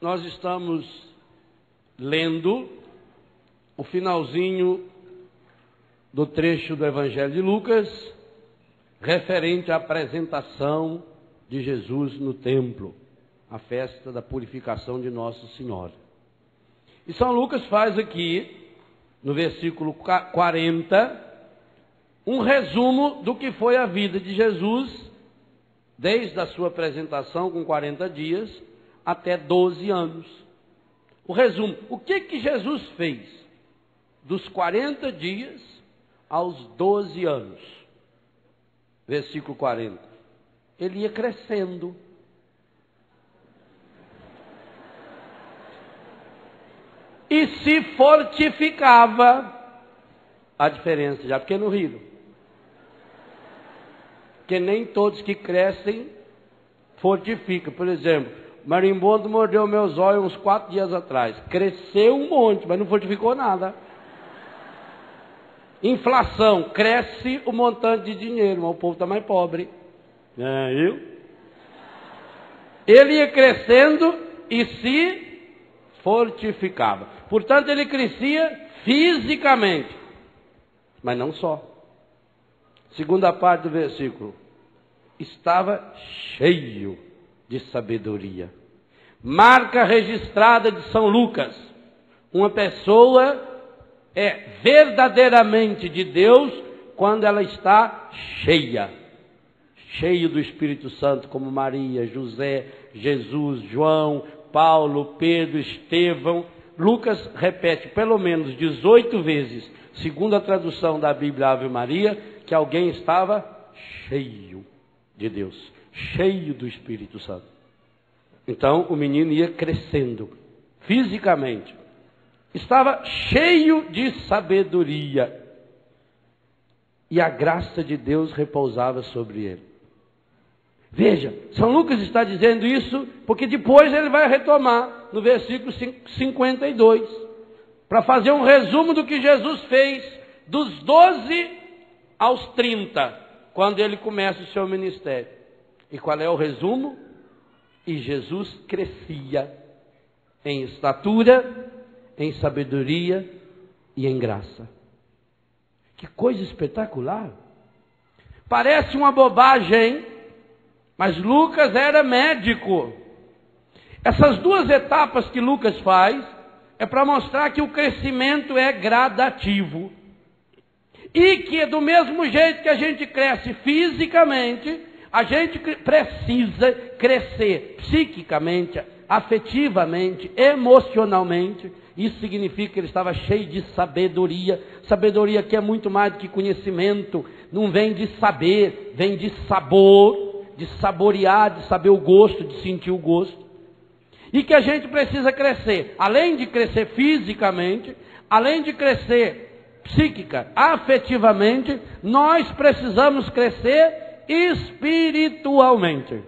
nós estamos lendo o finalzinho do trecho do Evangelho de Lucas, referente à apresentação de Jesus no templo, a festa da purificação de Nossa Senhora. E São Lucas faz aqui, no versículo 40, um resumo do que foi a vida de Jesus, desde a sua apresentação com 40 dias, até 12 anos. O resumo, o que Jesus fez dos 40 dias aos 12 anos? Versículo 40. Ele ia crescendo. E se fortificava. A diferença já, porque no Rio. Porque nem todos que crescem fortificam. Por exemplo, marimbondo mordeu meus olhos uns 4 dias atrás. Cresceu um monte, mas não fortificou nada. Inflação, cresce o montante de dinheiro, mas o povo está mais pobre. Ele ia crescendo e se fortificava. Portanto, ele crescia fisicamente, mas não só. Segunda parte do versículo. Estava cheio de sabedoria. Marca registrada de São Lucas. Uma pessoa é verdadeiramente de Deus quando ela está cheia. Cheio do Espírito Santo, como Maria, José, Jesus, João, Paulo, Pedro, Estevão. Lucas repete pelo menos 18 vezes, segundo a tradução da Bíblia Ave Maria, que alguém estava cheio de Deus, cheio do Espírito Santo. Então o menino ia crescendo fisicamente. Estava cheio de sabedoria. E a graça de Deus repousava sobre ele. Veja, São Lucas está dizendo isso porque depois ele vai retomar no versículo 52, para fazer um resumo do que Jesus fez dos 12 aos 30, quando ele começa o seu ministério. E qual é o resumo? E Jesus crescia em estatura, em sabedoria e em graça. Que coisa espetacular! Parece uma bobagem, mas Lucas era médico. Essas duas etapas que Lucas faz é para mostrar que o crescimento é gradativo. E que do mesmo jeito que a gente cresce fisicamente, a gente precisa crescer psiquicamente, afetivamente, emocionalmente. Isso significa que ele estava cheio de sabedoria. Sabedoria que é muito mais do que conhecimento. Não vem de saber, vem de sabor, de saborear, de saber o gosto, de sentir o gosto. E que a gente precisa crescer, além de crescer fisicamente, além de crescer psíquica, afetivamente, nós precisamos crescer espiritualmente.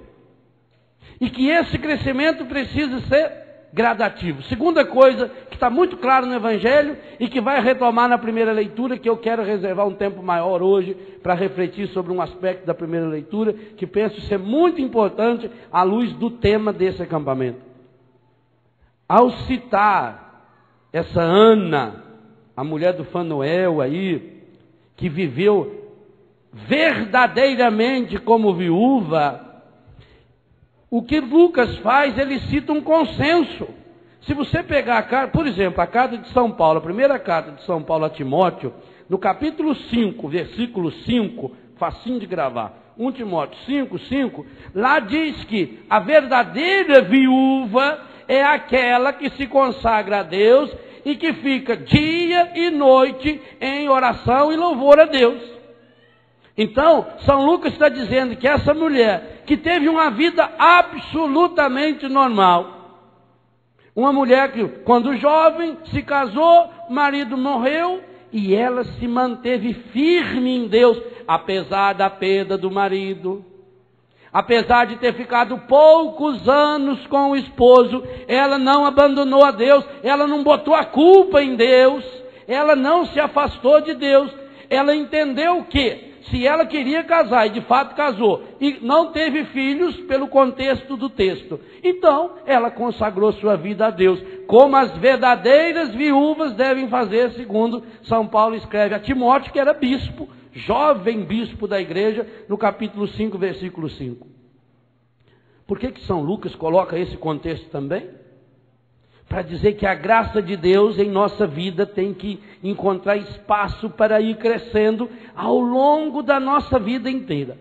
E que esse crescimento precisa ser gradativo. Segunda coisa que está muito claro no Evangelho e que vai retomar na primeira leitura, que eu quero reservar um tempo maior hoje para refletir sobre um aspecto da primeira leitura, que penso ser muito importante à luz do tema desse acampamento. Ao citar essa Ana, a mulher do Fanuel aí, que viveu verdadeiramente como viúva, o que Lucas faz, ele cita um consenso. Se você pegar a carta, por exemplo, a carta de São Paulo, a primeira carta de São Paulo a Timóteo, no capítulo 5, versículo 5, facinho de gravar, 1 Timóteo 5, 5, lá diz que a verdadeira viúva é aquela que se consagra a Deus e que fica dia e noite em oração e louvor a Deus. Então, São Lucas está dizendo que essa mulher que teve uma vida absolutamente normal, uma mulher que, quando jovem, se casou, o marido morreu e ela se manteve firme em Deus, apesar da perda do marido. Apesar de ter ficado poucos anos com o esposo, ela não abandonou a Deus, ela não botou a culpa em Deus, ela não se afastou de Deus. Ela entendeu que, se ela queria casar, e de fato casou, e não teve filhos pelo contexto do texto. Então, ela consagrou sua vida a Deus, como as verdadeiras viúvas devem fazer, segundo São Paulo escreve a Timóteo, que era bispo, jovem bispo da igreja, no capítulo 5, versículo 5. Por que São Lucas coloca esse contexto também? Para dizer que a graça de Deus em nossa vida tem que encontrar espaço para ir crescendo ao longo da nossa vida inteira.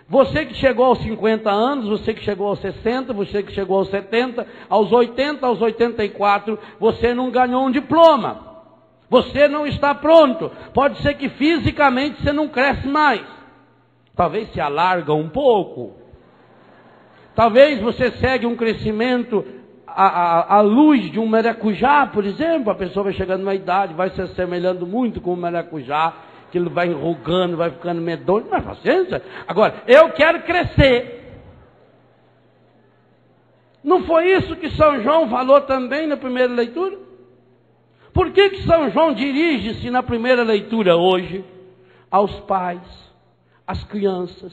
Você que chegou aos 50 anos, você que chegou aos 60, você que chegou aos 70, aos 80, aos 84, você não ganhou um diploma. Você não está pronto. Pode ser que fisicamente você não cresce mais. Talvez se alarga um pouco. Talvez você segue um crescimento à luz de um maracujá, por exemplo. A pessoa vai chegando numa idade, vai se assemelhando muito com o maracujá, que ele vai enrugando, vai ficando medonho. Mas paciência. Agora, eu quero crescer. Não foi isso que São João falou também na primeira leitura? Por que São João dirige-se na primeira leitura hoje aos pais, às crianças,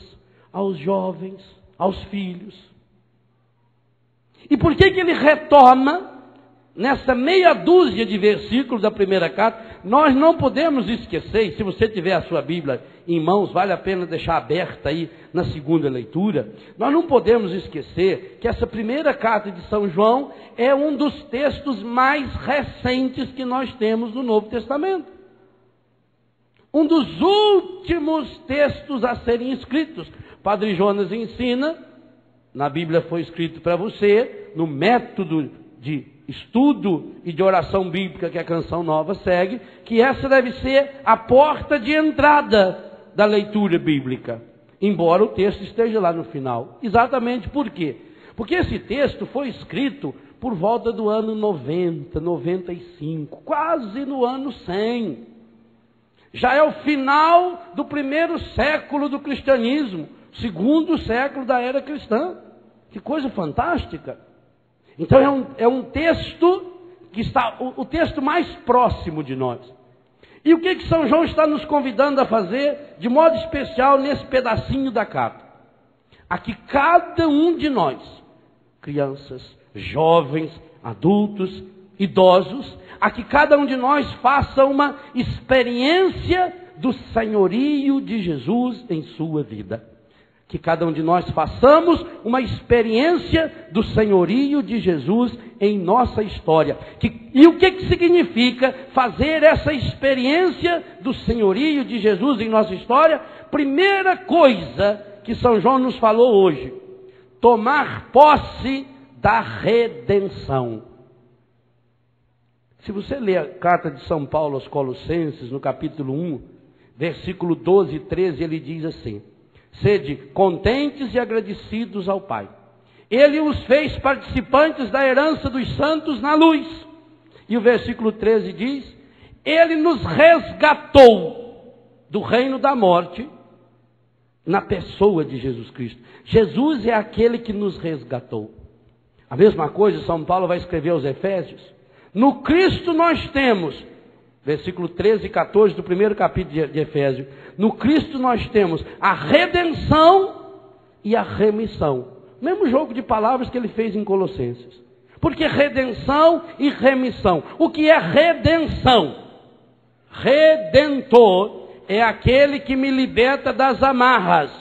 aos jovens, aos filhos? E por que ele retoma nessa meia dúzia de versículos da primeira carta? Nós não podemos esquecer, e se você tiver a sua Bíblia em mãos, vale a pena deixar aberta aí na segunda leitura. Nós não podemos esquecer que essa primeira carta de São João é um dos textos mais recentes que nós temos no Novo Testamento. Um dos últimos textos a serem escritos. Padre Jonas ensina, na Bíblia foi escrito para você, no método de estudo e de oração bíblica que a Canção Nova segue, que essa deve ser a porta de entrada da leitura bíblica, embora o texto esteja lá no final. Exatamente por quê? Porque esse texto foi escrito por volta do ano 90, 95, quase no ano 100. Já é o final do primeiro século do cristianismo, segundo século da era cristã. Que coisa fantástica! Então é um texto que está o texto mais próximo de nós. E o que São João está nos convidando a fazer, de modo especial, nesse pedacinho da carta? A que cada um de nós, crianças, jovens, adultos, idosos, a que cada um de nós faça uma experiência do senhorio de Jesus em sua vida. Que cada um de nós façamos uma experiência do senhorio de Jesus em nossa história. E o que significa fazer essa experiência do senhorio de Jesus em nossa história? Primeira coisa que São João nos falou hoje: tomar posse da redenção. Se você ler a carta de São Paulo aos Colossenses, no capítulo 1, versículo 12 e 13, ele diz assim: sede contentes e agradecidos ao Pai. Ele os fez participantes da herança dos santos na luz. E o versículo 13 diz: ele nos resgatou do reino da morte na pessoa de Jesus Cristo. Jesus é aquele que nos resgatou. A mesma coisa São Paulo vai escrever aos Efésios. No Cristo nós temos, versículo 13 e 14 do primeiro capítulo de Efésios, no Cristo nós temos a redenção e a remissão. Mesmo jogo de palavras que ele fez em Colossenses. Porque redenção e remissão. O que é redenção? Redentor é aquele que me liberta das amarras.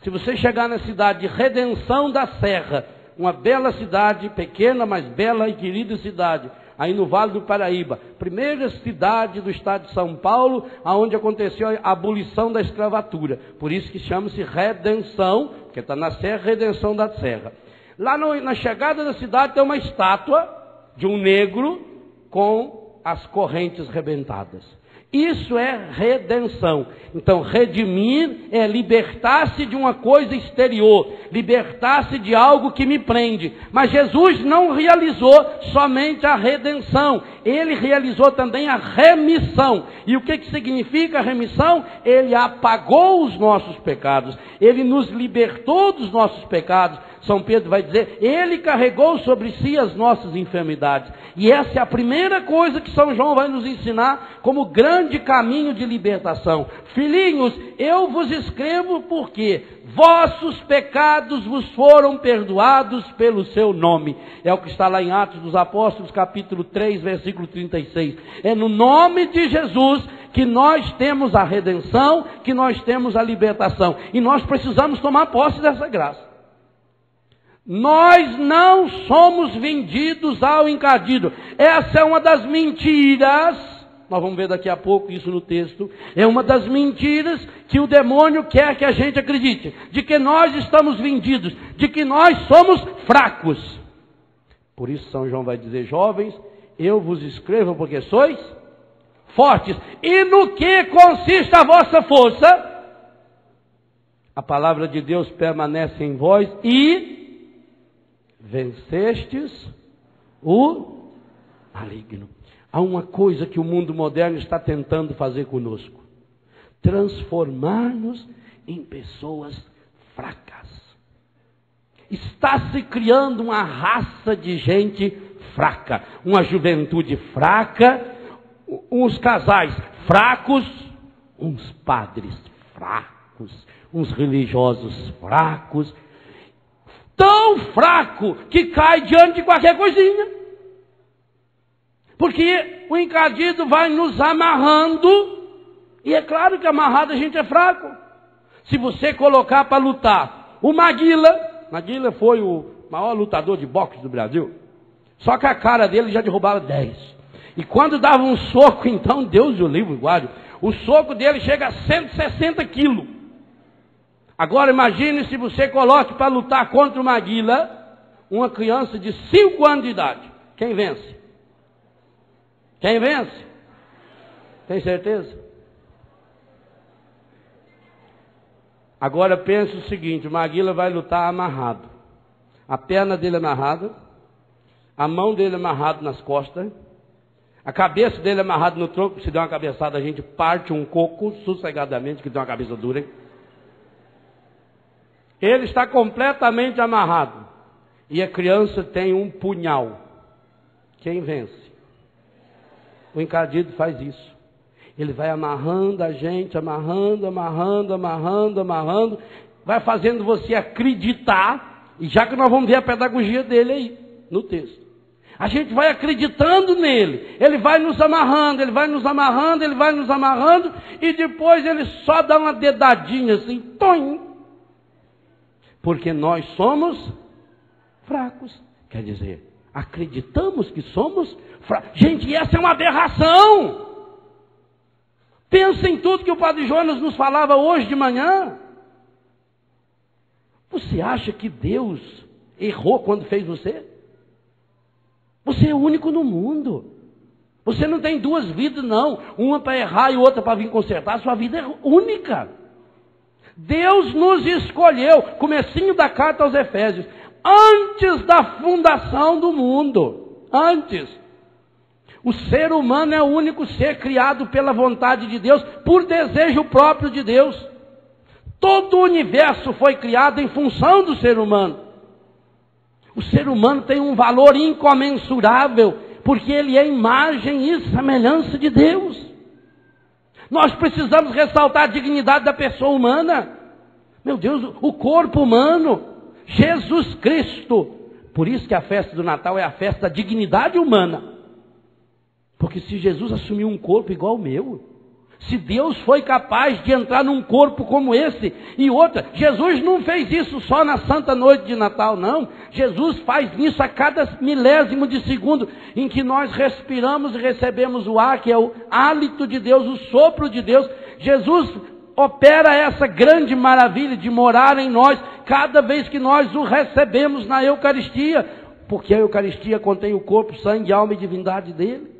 Se você chegar na cidade de Redenção da Serra, uma bela cidade, pequena, mas bela e querida cidade, aí no Vale do Paraíba, primeira cidade do estado de São Paulo, onde aconteceu a abolição da escravatura. Por isso que chama-se Redenção, porque está na Serra, Redenção da Serra. Lá na chegada da cidade tem uma estátua de um negro com as correntes rebentadas. Isso é redenção. Então, redimir é libertar-se de uma coisa exterior, libertar-se de algo que me prende. Mas Jesus não realizou somente a redenção, ele realizou também a remissão. E o que significa a remissão? Ele apagou os nossos pecados, ele nos libertou dos nossos pecados, São Pedro vai dizer, Ele carregou sobre si as nossas enfermidades. E essa é a primeira coisa que São João vai nos ensinar como grande caminho de libertação. Filhinhos, eu vos escrevo porque vossos pecados vos foram perdoados pelo seu nome. É o que está lá em Atos dos Apóstolos, capítulo 3, versículo 36. É no nome de Jesus que nós temos a redenção, que nós temos a libertação. E nós precisamos tomar posse dessa graça. Nós não somos vendidos ao encardido. Essa é uma das mentiras. Nós vamos ver daqui a pouco isso no texto. É uma das mentiras que o demônio quer que a gente acredite. De que nós estamos vendidos. De que nós somos fracos. Por isso São João vai dizer, jovens, eu vos escrevo porque sois fortes. E no que consiste a vossa força? A palavra de Deus permanece em vós e vencestes o maligno. Há uma coisa que o mundo moderno está tentando fazer conosco: transformar-nos em pessoas fracas. Está se criando uma raça de gente fraca, uma juventude fraca, uns casais fracos, uns padres fracos, uns religiosos fracos, tão fraco que cai diante de qualquer coisinha. Porque o encardido vai nos amarrando, e é claro que amarrado a gente é fraco. Se você colocar para lutar o Maguila foi o maior lutador de boxe do Brasil, só que a cara dele já derrubava 10. E quando dava um soco, então, Deus o livre, guarde, o soco dele chega a 160 quilos. Agora imagine se você coloque para lutar contra o Maguila uma criança de 5 anos de idade. Quem vence? Quem vence? Tem certeza? Agora pense o seguinte, o Maguila vai lutar amarrado. A perna dele amarrada, a mão dele amarrada nas costas, a cabeça dele amarrada no tronco. Se der uma cabeçada a gente parte um coco sossegadamente, que tem uma cabeça dura, hein? Ele está completamente amarrado. E a criança tem um punhal. Quem vence? O encardido faz isso. Ele vai amarrando a gente, amarrando. Vai fazendo você acreditar. E já que nós vamos ver a pedagogia dele aí, no texto. A gente vai acreditando nele. Ele vai nos amarrando. E depois ele só dá uma dedadinha assim. Toim. Porque nós somos fracos. Quer dizer, acreditamos que somos fracos. Gente, essa é uma aberração. Pensa em tudo que o Padre Jonas nos falava hoje de manhã. Você acha que Deus errou quando fez você? Você é o único no mundo. Você não tem 2 vidas, não. Uma para errar e outra para vir consertar. Sua vida é única. Deus nos escolheu, comecinho da carta aos Efésios, antes da fundação do mundo. Antes. O ser humano é o único ser criado pela vontade de Deus, por desejo próprio de Deus. Todo o universo foi criado em função do ser humano. O ser humano tem um valor incomensurável, porque ele é imagem e semelhança de Deus. Nós precisamos ressaltar a dignidade da pessoa humana. Meu Deus, o corpo humano, Jesus Cristo. Por isso que a festa do Natal é a festa da dignidade humana. Porque se Jesus assumiu um corpo igual ao meu, se Deus foi capaz de entrar num corpo como esse, e outra, Jesus não fez isso só na Santa Noite de Natal, não. Jesus faz isso a cada milésimo de segundo em que nós respiramos e recebemos o ar, que é o hálito de Deus, o sopro de Deus. Jesus opera essa grande maravilha de morar em nós, cada vez que nós o recebemos na Eucaristia, porque a Eucaristia contém o corpo, sangue, alma e divindade dele.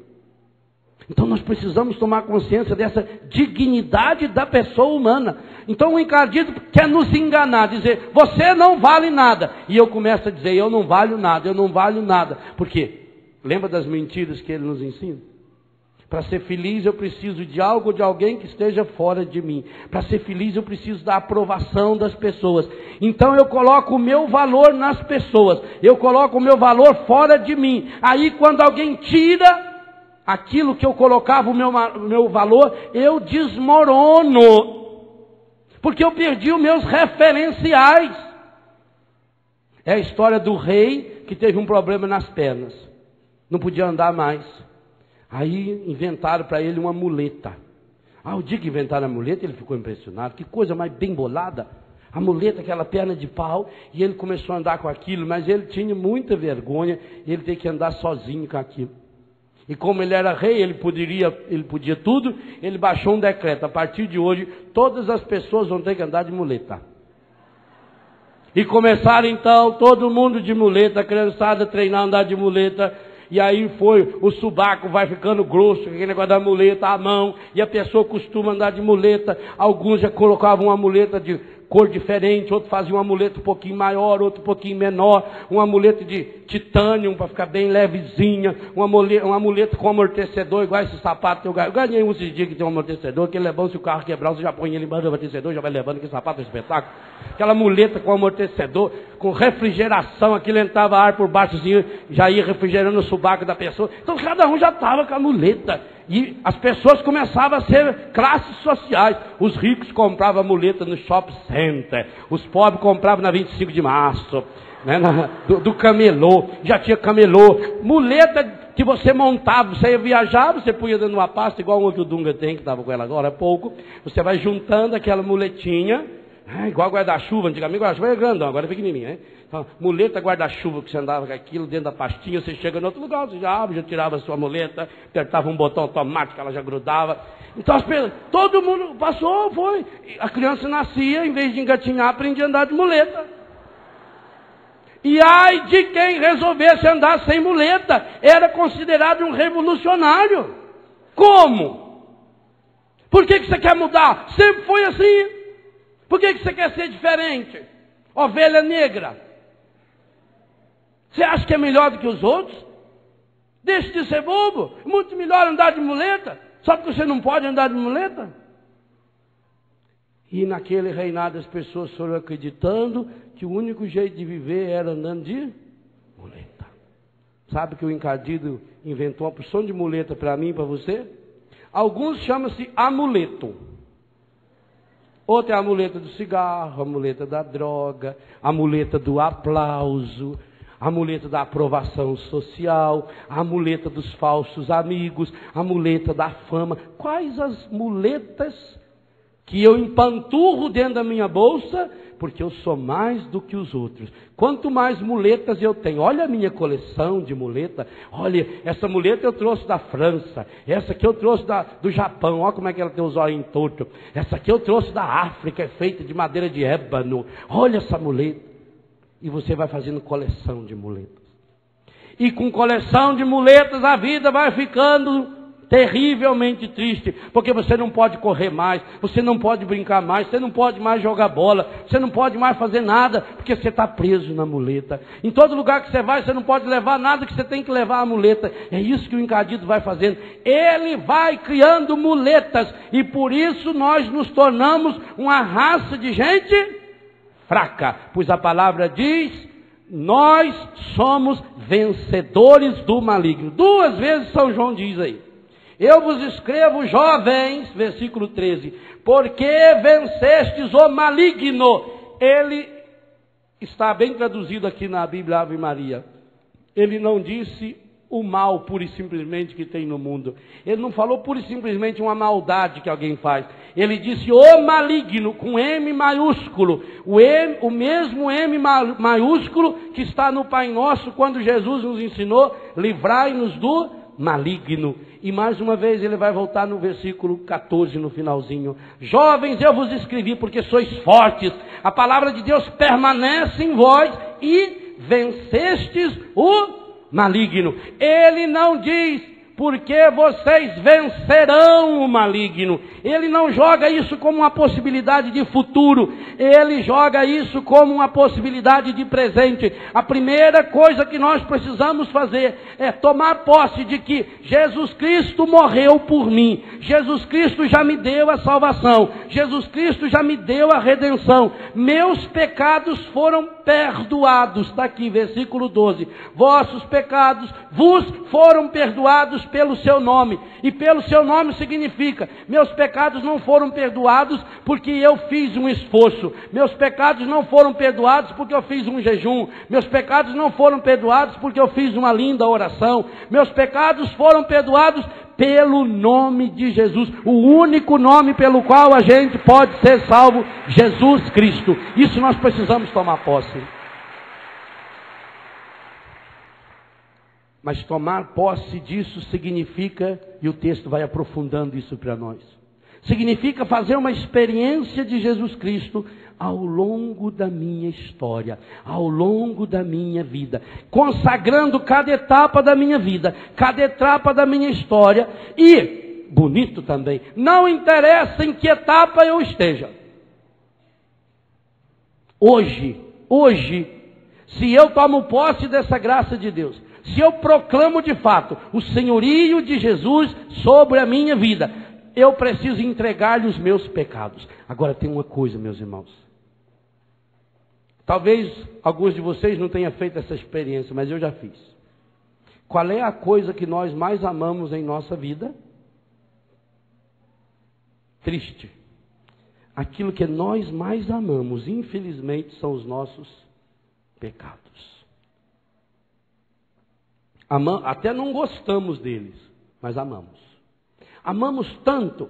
Então nós precisamos tomar consciência dessa dignidade da pessoa humana. Então o encardido quer nos enganar, dizer, você não vale nada. E eu começo a dizer, eu não valho nada. Por quê? Lembra das mentiras que ele nos ensina? Para ser feliz eu preciso de algo ou de alguém que esteja fora de mim. Para ser feliz eu preciso da aprovação das pessoas. Então eu coloco o meu valor nas pessoas. Eu coloco o meu valor fora de mim. Aí quando alguém tira aquilo que eu colocava o meu valor, eu desmorono. Porque eu perdi os meus referenciais. É a história do rei que teve um problema nas pernas. Não podia andar mais. Aí inventaram para ele uma muleta. O dia que inventaram a muleta, ele ficou impressionado. Que coisa mais bem bolada. A muleta, aquela perna de pau. E ele começou a andar com aquilo, mas ele tinha muita vergonha. Ele teve que andar sozinho com aquilo. E como ele era rei, ele podia tudo. Ele baixou um decreto. A partir de hoje, todas as pessoas vão ter que andar de muleta. E começaram então, todo mundo de muleta, a criançada treinar a andar de muleta. E aí o subaco vai ficando grosso, aquele negócio da muleta, a mão, e a pessoa costuma andar de muleta. Alguns já colocavam uma muleta de cor diferente, outros faziam uma muleta um pouquinho maior, outro um pouquinho menor, uma muleta de titânio para ficar bem levezinha, uma muleta com amortecedor, igual esse sapato que eu ganhei um esses dias que tem um amortecedor, que ele é bom, se o carro quebrar, você já põe ele embaixo do amortecedor, já vai levando, que sapato é espetáculo. Aquela muleta com amortecedor, com refrigeração, aquilo entrava ar por baixo, assim, já ia refrigerando o subaco da pessoa. Então cada um já estava com a muleta. E as pessoas começavam a ser classes sociais. Os ricos compravam a muleta no shopping center. Os pobres compravam na 25 de março. Né, do camelô. Já tinha camelô. Muleta que você montava. Você ia viajar, você punha dentro de uma pasta, igual o outro Dunga tem, que estava com ela agora há pouco. Você vai juntando aquela muletinha. Igual guarda-chuva, antigamente guarda-chuva era grandão, agora é pequenininho, né? Então, muleta guarda-chuva, que você andava com aquilo dentro da pastinha, você chega em outro lugar, você já abre, já tirava a sua muleta, apertava um botão automático, ela já grudava. Então, todo mundo passou, foi. A criança nascia, em vez de engatinhar, aprendia a andar de muleta. E ai de quem resolvesse andar sem muleta, era considerado um revolucionário. Como? Por que você quer mudar? Sempre foi assim. Por que você quer ser diferente? Ovelha negra. Você acha que é melhor do que os outros? Deixe de ser bobo. Muito melhor andar de muleta. Só porque você não pode andar de muleta? E naquele reinado as pessoas foram acreditando que o único jeito de viver era andando de muleta. Sabe que o encardido inventou uma porção de muleta para mim e para você? Alguns chamam-se amuleto. Outra é a muleta do cigarro, a muleta da droga, a muleta do aplauso, a muleta da aprovação social, a muleta dos falsos amigos, a muleta da fama. Quais as muletas que eu empanturro dentro da minha bolsa? Porque eu sou mais do que os outros. Quanto mais muletas eu tenho, olha a minha coleção de muleta, olha, essa muleta eu trouxe da França, essa aqui eu trouxe do Japão, olha como é que ela tem os olhos tortos, essa aqui eu trouxe da África, é feita de madeira de ébano, olha essa muleta. E você vai fazendo coleção de muletas. E com coleção de muletas a vida vai ficando terrivelmente triste, porque você não pode correr mais, você não pode brincar mais, você não pode mais jogar bola, você não pode mais fazer nada, porque você está preso na muleta. Em todo lugar que você vai, você não pode levar nada, que você tem que levar a muleta. É isso que o encardido vai fazendo. Ele vai criando muletas, e por isso nós nos tornamos uma raça de gente fraca, pois a palavra diz: nós somos vencedores do maligno. 2 vezes São João diz aí: eu vos escrevo, jovens, versículo 13, porque vencestes o maligno. Ele está bem traduzido aqui na Bíblia Ave Maria. Ele não disse o mal pura e simplesmente que tem no mundo. Ele não falou pura e simplesmente uma maldade que alguém faz. Ele disse o maligno, com M maiúsculo. O mesmo M maiúsculo que está no Pai Nosso, quando Jesus nos ensinou: livrai-nos do maligno. E mais uma vez ele vai voltar no versículo 14, no finalzinho: jovens, eu vos escrevi porque sois fortes, a palavra de Deus permanece em vós e vencestes o maligno. Ele não diz porque vocês vencerão o maligno. Ele não joga isso como uma possibilidade de futuro, ele joga isso como uma possibilidade de presente. A primeira coisa que nós precisamos fazer é tomar posse de que Jesus Cristo morreu por mim, Jesus Cristo já me deu a salvação, Jesus Cristo já me deu a redenção, meus pecados foram perdoados. Está aqui, versículo 12, vossos pecados vos foram perdoados pelo seu nome. E pelo seu nome significa, meus pecados não foram perdoados porque eu fiz um esforço, meus pecados não foram perdoados porque eu fiz um jejum, meus pecados não foram perdoados porque eu fiz uma linda oração, meus pecados foram perdoados pelo nome de Jesus, o único nome pelo qual a gente pode ser salvo, Jesus Cristo. Isso nós precisamos tomar posse. Mas tomar posse disso significa, e o texto vai aprofundando isso para nós, significa fazer uma experiência de Jesus Cristo ao longo da minha história, ao longo da minha vida, consagrando cada etapa da minha vida, cada etapa da minha história. E, bonito também, não interessa em que etapa eu esteja. Hoje, se eu tomo posse dessa graça de Deus, se eu proclamo de fato o senhorio de Jesus sobre a minha vida, eu preciso entregar-lhe os meus pecados. Agora tem uma coisa, meus irmãos. Talvez alguns de vocês não tenham feito essa experiência, mas eu já fiz. Qual é a coisa que nós mais amamos em nossa vida? Triste. Aquilo que nós mais amamos, infelizmente, são os nossos pecados. Até não gostamos deles, mas amamos. Amamos tanto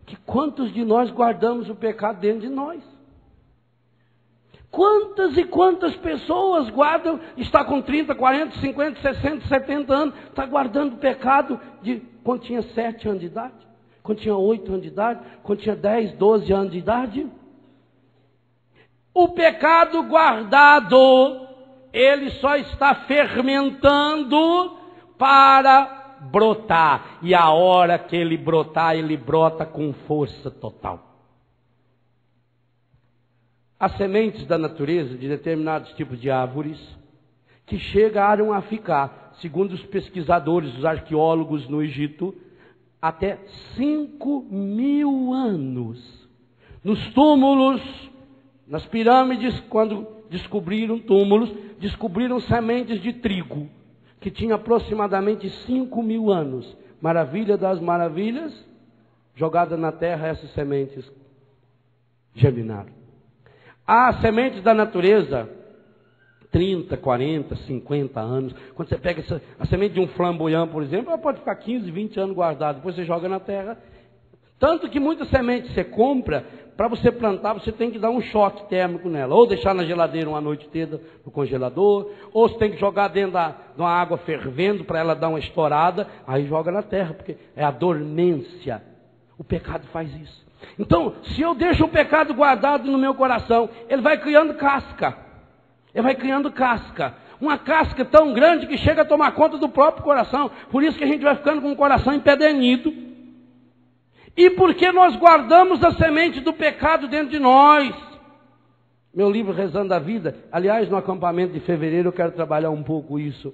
que quantos de nós guardamos o pecado dentro de nós? Quantas e quantas pessoas guardam, está com 30, 40, 50, 60, 70 anos, está guardando o pecado de quando tinha 7 anos de idade, quando tinha 8 anos de idade, quando tinha 10, 12 anos de idade? O pecado guardado, ele só está fermentando para brotar. E a hora que ele brotar, ele brota com força total. As sementes da natureza de determinados tipos de árvores que chegaram a ficar, segundo os pesquisadores, os arqueólogos no Egito, até 5.000 anos. Nos túmulos, nas pirâmides, quando descobriram túmulos, descobriram sementes de trigo, que tinha aproximadamente 5.000 anos. Maravilha das maravilhas, jogada na terra, essas sementes germinaram. Há sementes da natureza, 30, 40, 50 anos. Quando você pega a semente de um flamboyant, por exemplo, ela pode ficar 15, 20 anos guardada, depois você joga na terra. Tanto que muitas sementes você compra, para você plantar, você tem que dar um choque térmico nela. Ou deixar na geladeira uma noite inteira no congelador, ou você tem que jogar dentro de uma água fervendo para ela dar uma estourada, aí joga na terra, porque é a dormência. O pecado faz isso. Então, se eu deixo o pecado guardado no meu coração, ele vai criando casca. Ele vai criando casca. Uma casca tão grande que chega a tomar conta do próprio coração. Por isso que a gente vai ficando com o coração empedernido. E porque nós guardamos a semente do pecado dentro de nós. Meu livro Rezando a Vida, aliás, no acampamento de fevereiro eu quero trabalhar um pouco isso,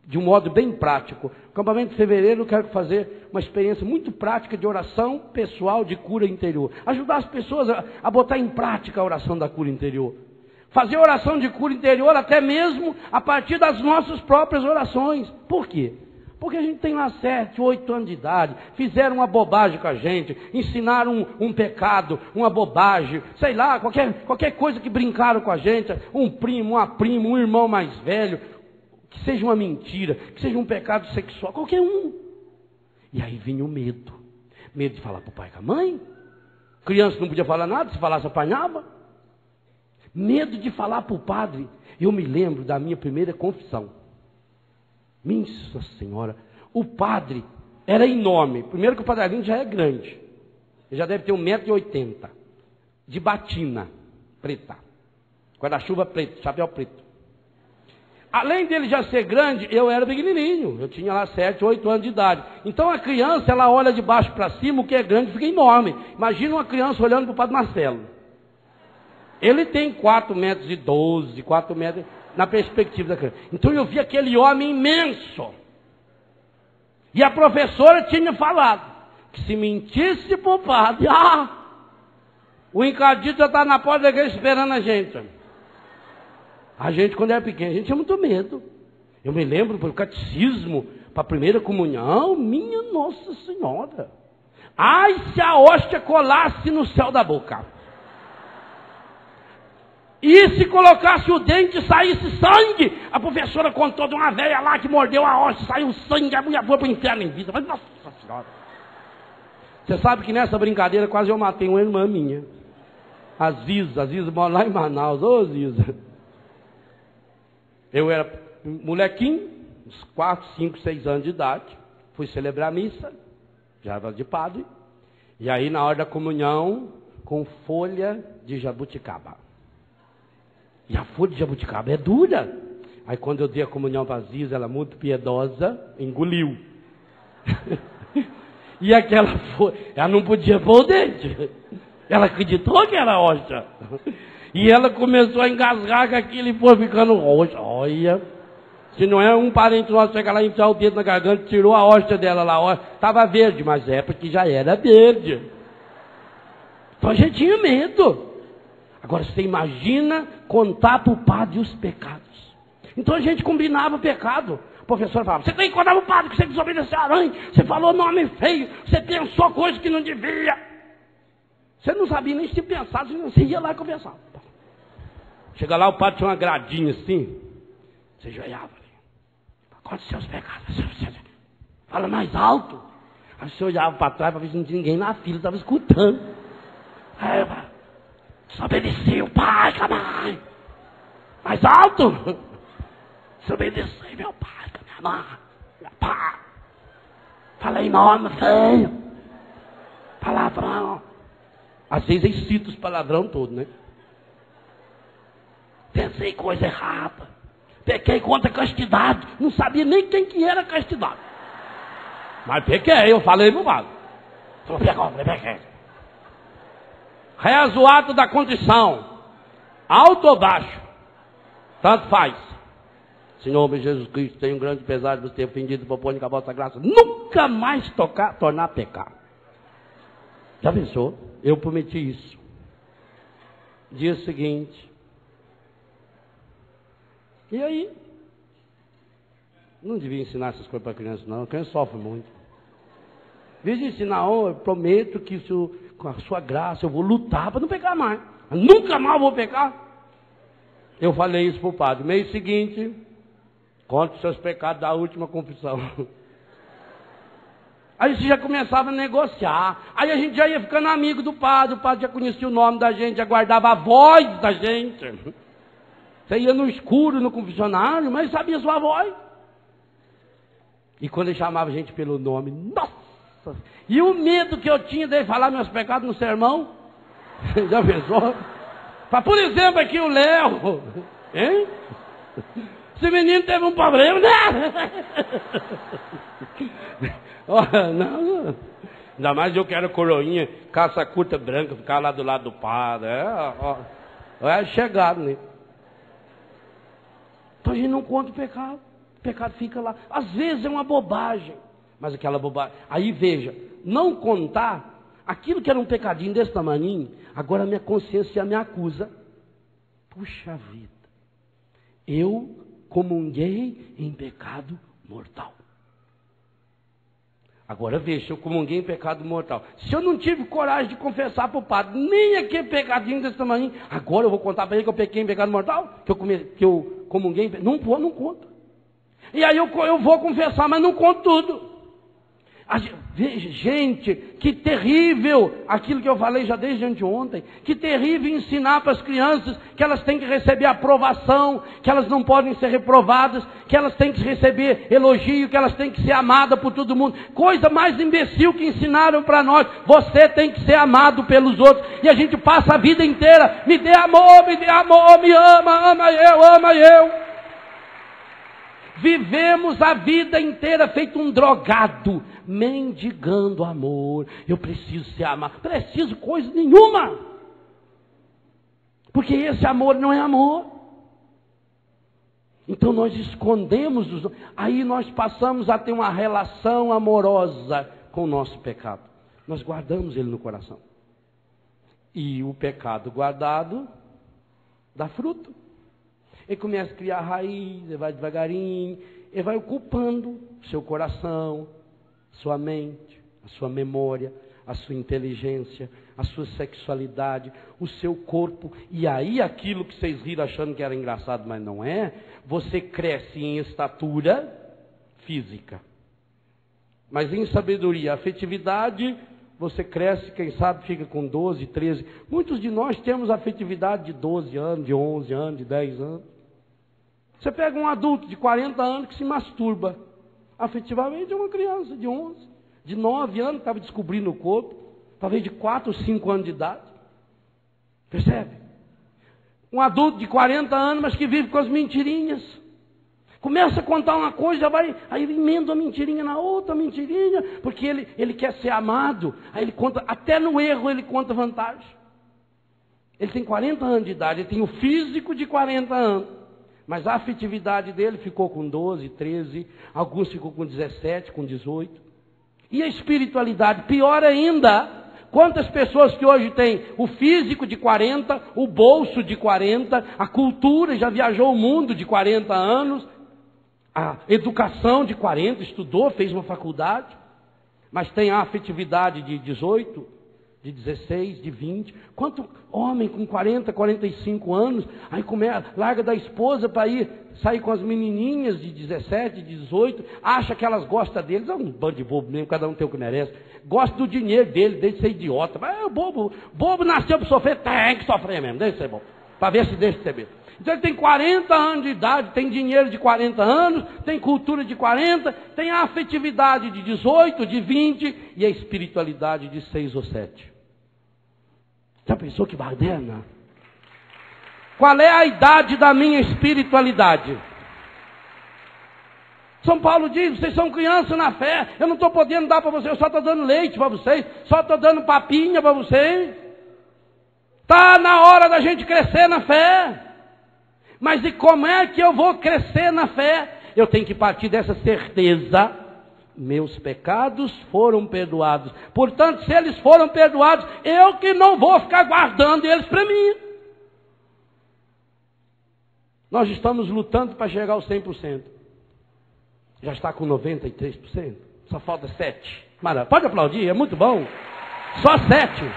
de um modo bem prático. No acampamento de fevereiro eu quero fazer uma experiência muito prática de oração pessoal de cura interior. Ajudar as pessoas a botar em prática a oração da cura interior. Fazer oração de cura interior até mesmo a partir das nossas próprias orações. Por quê? Porque a gente tem lá 7, 8 anos de idade, fizeram uma bobagem com a gente, ensinaram um pecado, uma bobagem, sei lá, qualquer coisa que brincaram com a gente, um primo, uma prima, um irmão mais velho, que seja uma mentira, que seja um pecado sexual, qualquer um. E aí vinha o medo. Medo de falar para o pai e com a mãe. Criança não podia falar nada, se falasse apanhava. Medo de falar para o padre. Eu me lembro da minha primeira confissão. Minha Senhora, o padre era enorme. Primeiro que o padre Arlindo já é grande. Ele já deve ter 1,80 m. De batina preta. Guarda-chuva preto, chapéu preto. além dele já ser grande, eu era pequenininho. Eu tinha lá 7, 8 anos de idade. Então a criança, ela olha de baixo para cima, o que é grande fica enorme. Imagina uma criança olhando para o Padre Marcelo. Ele tem 4,12 metros, 4 metros, na perspectiva da criança. Então eu vi aquele homem imenso. E a professora tinha falado que se mentisse para o padre, o encadito já está na porta da igreja esperando a gente. A gente, quando era pequeno, a gente tinha muito medo. Eu me lembro para o catecismo, para a primeira comunhão, minha Nossa Senhora. Ai, se a hóstia colasse no céu da boca. E se colocasse o dente e saísse sangue? A professora contou de uma velha lá que mordeu a hóstia, saiu sangue, a mulher foi para o inferno em vida. Mas, Nossa Senhora. Você sabe que nessa brincadeira quase eu matei uma irmã minha. A Ziza mora lá em Manaus. Ô Ziza. Eu era molequinho, uns 4, 5, 6 anos de idade. Fui celebrar a missa, já era de padre. E aí na hora da comunhão, com folha de jabuticaba. E a folha de jabuticaba é dura. Aí quando eu dei a comunhão para a Ziza, ela muito piedosa, engoliu. E aquela folha, ela não podia pôr o dente. Ela acreditou que era hóstia. E ela começou a engasgar com aquilo e foi ficando roxa. Olha, se não é um parente nosso chegar lá e enfiar o dedo na garganta, tirou a hóstia dela lá. Estava verde, mas é porque já era verde. Então a gente tinha medo. Agora você imagina contar para o padre os pecados. Então a gente combinava o pecado. A professora falava, você tem que contar para o padre que você desobedeceu a aranha, você falou nome feio, você pensou coisa que não devia. Você não sabia nem se pensar, você ia lá e conversava. Chega lá, o padre tinha uma gradinha assim, você joelhava ali. Conta os seus pecados. Fala mais alto. Aí você olhava para trás para ver se não tinha ninguém na fila, estava escutando. Aí eu falava, desobedeci o pai, com a mãe. Mais alto. Desobedeci meu pai, com a minha mãe, meu pai. Falei nome feio. Palavrão. Às vezes eles citam os palavrão todo, né? Pensei coisa errada. Pequei contra a castidade. Não sabia nem quem que era a castidade. Mas pequei, eu falei pro padre. Pequei. Reza o ato da condição. Alto ou baixo. Tanto faz. Senhor meu Jesus Cristo, tenho um grande pesar de você ter ofendido por pôr com a vossa graça. Nunca mais tornar a pecar. Já pensou? Eu prometi isso. Dia seguinte. E aí? Não devia ensinar essas coisas para a criança, não. A criança sofre muito. Em vez de ensinar, eu prometo que com a sua graça eu vou lutar para não pecar mais. Eu nunca mais vou pecar. Eu falei isso para o padre. Mês seguinte, conte os seus pecados da última confissão. Aí você já começava a negociar. Aí a gente já ia ficando amigo do padre. O padre já conhecia o nome da gente, já guardava a voz da gente. Você ia no escuro, no confessionário, mas sabia sua voz. E quando ele chamava a gente pelo nome, nossa! E o medo que eu tinha de falar meus pecados no sermão. Já pensou? Por exemplo, aqui o Léo. Hein? Esse menino teve um problema, né? Não. Ainda mais eu que era coroinha, calça curta branca, ficar lá do lado do padre. É chegado, né? Então a gente não conta o pecado. O pecado fica lá. Às vezes é uma bobagem. Mas aquela bobagem. Aí veja, não contar aquilo que era um pecadinho desse tamaninho, agora a minha consciência me acusa. Puxa vida. Eu comunguei em pecado mortal. Agora veja, eu comunguei em pecado mortal. Se eu não tive coragem de confessar para o padre, nem aquele pecadinho desse tamanho, agora eu vou contar para ele que eu pequei em pecado mortal? Que eu comunguei em pecado? Não vou, não conto. E aí eu vou confessar, mas não conto tudo. Veja, gente, que terrível aquilo que eu falei já desde anteontem. Que terrível ensinar para as crianças que elas têm que receber aprovação, que elas não podem ser reprovadas, que elas têm que receber elogio, que elas têm que ser amadas por todo mundo. Coisa mais imbecil que ensinaram para nós. Você tem que ser amado pelos outros. E a gente passa a vida inteira, me dê amor, me ama eu. Vivemos a vida inteira feito um drogado, mendigando amor. Eu preciso ser amado. Preciso coisa nenhuma. Porque esse amor não é amor. Então nós escondemos, aí nós passamos a ter uma relação amorosa com o nosso pecado. Nós guardamos ele no coração. E o pecado guardado dá fruto. Ele começa a criar raiz, ele vai devagarinho, ele vai ocupando seu coração, sua mente, a sua memória, a sua inteligência, a sua sexualidade, o seu corpo. E aí aquilo que vocês riram achando que era engraçado, mas não é, você cresce em estatura física. Mas em sabedoria, afetividade, você cresce, quem sabe fica com 12, 13. Muitos de nós temos afetividade de 12 anos, de 11 anos, de 10 anos. Você pega um adulto de 40 anos que se masturba. Afetivamente é uma criança de 11, de 9 anos que estava descobrindo o corpo. Talvez de 4 ou 5 anos de idade. Percebe? Um adulto de 40 anos, mas que vive com as mentirinhas. Começa a contar uma coisa, já vai, aí ele emenda uma mentirinha na outra mentirinha, porque ele quer ser amado. Aí ele conta, até no erro ele conta vantagem. Ele tem 40 anos de idade, ele tem o físico de 40 anos. Mas a afetividade dele ficou com 12, 13, alguns ficou com 17, com 18. E a espiritualidade, pior ainda. Quantas pessoas que hoje têm o físico de 40, o bolso de 40, a cultura, já viajou o mundo de 40 anos, a educação de 40, estudou, fez uma faculdade, mas tem a afetividade de 18, de 16, de 20. Quanto homem com 40, 45 anos, aí larga da esposa para sair com as menininhas de 17, de 18, acha que elas gostam deles, é um bando de bobo mesmo, cada um tem o que merece. Gosta do dinheiro dele, deixa de ser idiota. Mas é bobo nasceu para sofrer, tem que sofrer mesmo, deixa de ser bobo, para ver se deixa de ser besta. Então ele tem 40 anos de idade, tem dinheiro de 40 anos, tem cultura de 40, tem a afetividade de 18, de 20 e a espiritualidade de 6 ou 7. Já pensou que baderna? Qual é a idade da minha espiritualidade? São Paulo diz, vocês são crianças na fé, eu não estou podendo dar para vocês, eu só estou dando leite para vocês, só estou dando papinha para vocês. Está na hora da gente crescer na fé. Mas e como é que eu vou crescer na fé? Eu tenho que partir dessa certeza. Meus pecados foram perdoados. Portanto, se eles foram perdoados, eu que não vou ficar guardando eles para mim. Nós estamos lutando para chegar aos 100%. Já está com 93%. Só falta 7%. Maravilha. Pode aplaudir, é muito bom. Só 7%.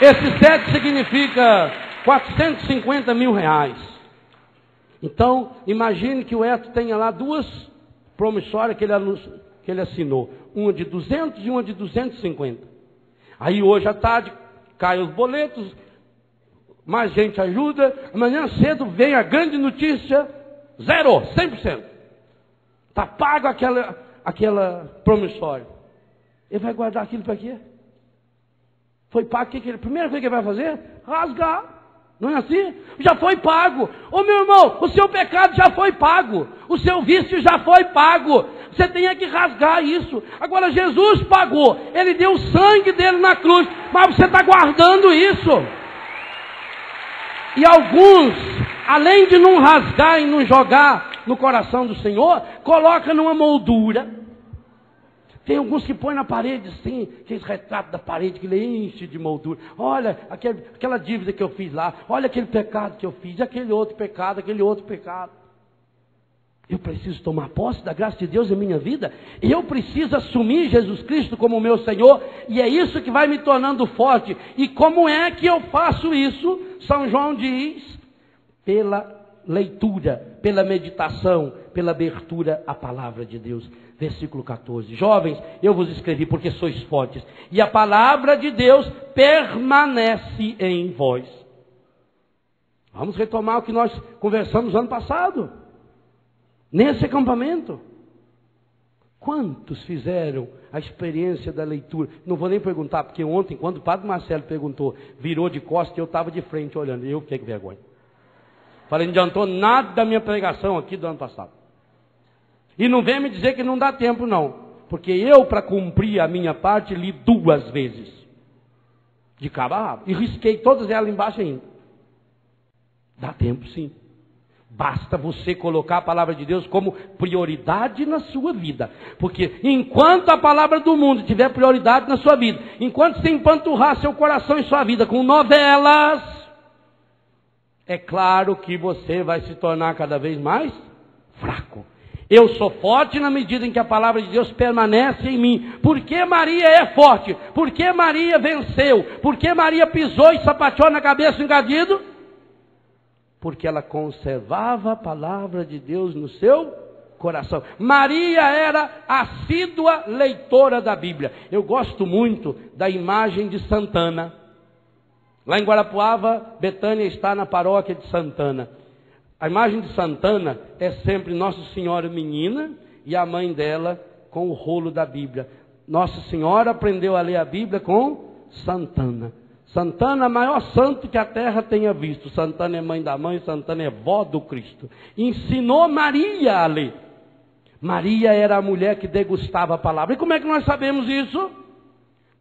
Esse 7 significa 450 mil reais. Então, imagine que o Eto tenha lá 2 promissórias que ele assinou. Uma de 200 e uma de 250. Aí hoje à tarde caem os boletos, mais gente ajuda. Amanhã cedo vem a grande notícia, 100%. Está pago aquela promissória. Ele vai guardar aquilo para quê? Foi pago, a primeira coisa que ele vai fazer? Rasgar. Não é assim? Já foi pago. Ô meu irmão, o seu pecado já foi pago. O seu vício já foi pago. Você tem que rasgar isso. Agora Jesus pagou. Ele deu o sangue dele na cruz. Mas você está guardando isso. E alguns, além de não rasgar e não jogar no coração do Senhor, coloca numa moldura. Tem alguns que põem na parede assim, aqueles retratos da parede que ele enche de moldura. Olha, aquela dívida que eu fiz lá. Olha aquele pecado que eu fiz. Aquele outro pecado, aquele outro pecado. Eu preciso tomar posse da graça de Deus em minha vida. E eu preciso assumir Jesus Cristo como meu Senhor. E é isso que vai me tornando forte. E como é que eu faço isso? São João diz, pela leitura, pela meditação, pela abertura à palavra de Deus. Versículo 14. Jovens, eu vos escrevi porque sois fortes. E a palavra de Deus permanece em vós. Vamos retomar o que nós conversamos ano passado. Nesse acampamento. Quantos fizeram a experiência da leitura? Não vou nem perguntar, porque ontem, quando o padre Marcelo perguntou, virou de costas e eu estava de frente olhando. Eu fiquei com vergonha. Falei, não adiantou nada da minha pregação aqui do ano passado. E não vem me dizer que não dá tempo, não. Porque eu, para cumprir a minha parte, li 2 vezes. De cabo a rabo. E risquei todas elas embaixo ainda. Dá tempo, sim. Basta você colocar a palavra de Deus como prioridade na sua vida. Porque enquanto a palavra do mundo tiver prioridade na sua vida, enquanto você empanturrar seu coração e sua vida com novelas, é claro que você vai se tornar cada vez mais fraco. Eu sou forte na medida em que a palavra de Deus permanece em mim. Por que Maria é forte? Por que Maria venceu? Por que Maria pisou e sapateou na cabeça do engadido? Porque ela conservava a palavra de Deus no seu coração. Maria era assídua leitora da Bíblia. Eu gosto muito da imagem de Santana. Lá em Guarapuava, Betânia está na paróquia de Santana. A imagem de Santana é sempre Nossa Senhora menina e a mãe dela com o rolo da Bíblia. Nossa Senhora aprendeu a ler a Bíblia com Santana. Santana é o maior santo que a terra tenha visto. Santana é mãe da mãe, Santana é vó do Cristo. Ensinou Maria a ler. Maria era a mulher que degustava a palavra. E como é que nós sabemos isso?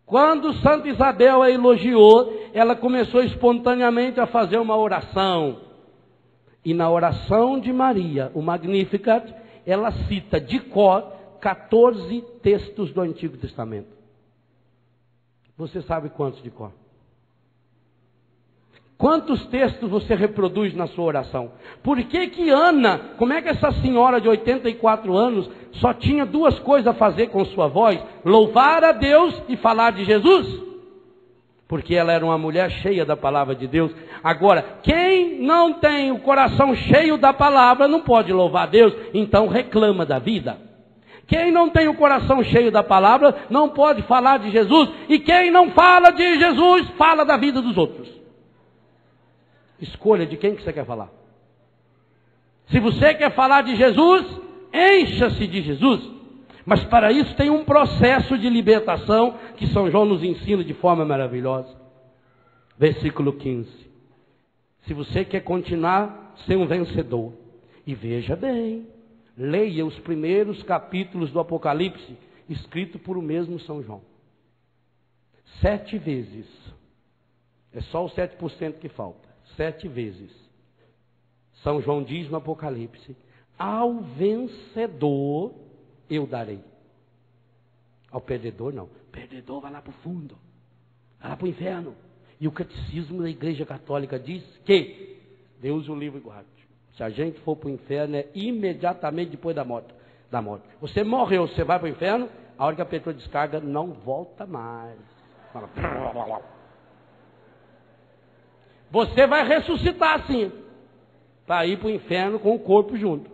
Quando Santa Isabel a elogiou, ela começou espontaneamente a fazer uma oração. E na oração de Maria, o Magnificat, ela cita de cor 14 textos do Antigo Testamento. Você sabe quantos de cor? Quantos textos você reproduz na sua oração? Por que que Ana, como é que essa senhora de 84 anos só tinha 2 coisas a fazer com sua voz? Louvar a Deus e falar de Jesus? Porque ela era uma mulher cheia da palavra de Deus. Agora, quem não tem o coração cheio da palavra não pode louvar a Deus, então reclama da vida. Quem não tem o coração cheio da palavra não pode falar de Jesus. E quem não fala de Jesus, fala da vida dos outros. Escolha de quem que você quer falar. Se você quer falar de Jesus, encha-se de Jesus. Mas para isso tem um processo de libertação que São João nos ensina de forma maravilhosa. Versículo 15. Se você quer continuar ser um vencedor, e veja bem, leia os primeiros capítulos do Apocalipse, escrito por o mesmo São João. 7 vezes. É só os 7% que falta. 7 vezes. São João diz no Apocalipse, ao vencedor eu darei. Ao perdedor não. O perdedor vai lá para o fundo. Vai lá para o inferno. E o catecismo da Igreja Católica diz que Deus o livre e guarde. Se a gente for para o inferno é imediatamente depois da morte. Você morreu, você vai para o inferno, a hora que a pessoa descarga não volta mais. Você vai ressuscitar assim, para ir para o inferno com o corpo junto.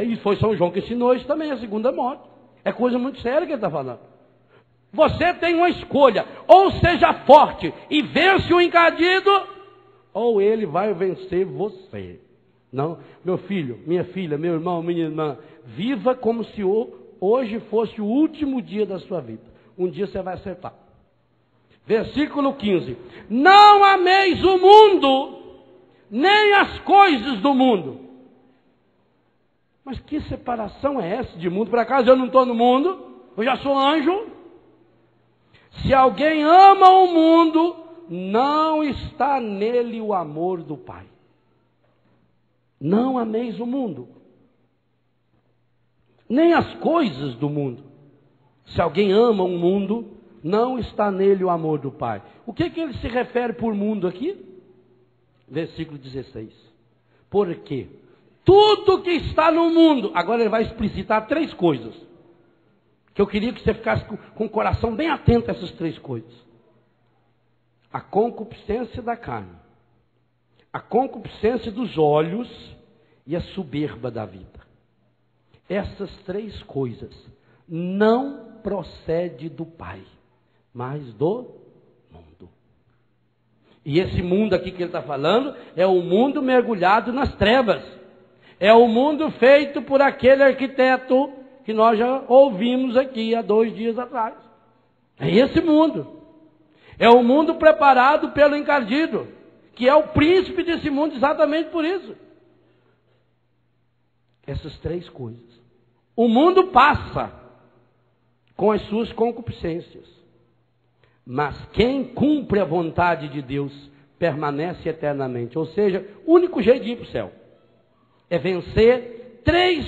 E foi São João que ensinou isso também, a segunda morte. É coisa muito séria que ele está falando. Você tem uma escolha, ou seja forte e vence o encadido, ou ele vai vencer você. Não, meu filho, minha filha, meu irmão, minha irmã, viva como se hoje fosse o último dia da sua vida. Um dia você vai acertar. Versículo 15. Não ameis o mundo, nem as coisas do mundo. Mas que separação é essa de mundo? Por acaso eu não estou no mundo? Eu já sou anjo? Se alguém ama o mundo, não está nele o amor do Pai. Não ameis o mundo, nem as coisas do mundo. Se alguém ama o mundo, não está nele o amor do Pai. O que ele se refere por mundo aqui? Versículo 16. Por quê? Tudo que está no mundo, agora ele vai explicitar 3 coisas, que eu queria que você ficasse com o coração bem atento a essas 3 coisas. A concupiscência da carne, a concupiscência dos olhos e a soberba da vida. Essas 3 coisas não procedem do Pai, mas do mundo. E esse mundo aqui que ele está falando é o mundo mergulhado nas trevas. É o mundo feito por aquele arquiteto que nós já ouvimos aqui há 2 dias atrás. É esse mundo. É o mundo preparado pelo encardido, que é o príncipe desse mundo exatamente por isso. Essas três coisas. O mundo passa com as suas concupiscências, mas quem cumpre a vontade de Deus permanece eternamente. Ou seja, o único jeito de ir para o céu é vencer três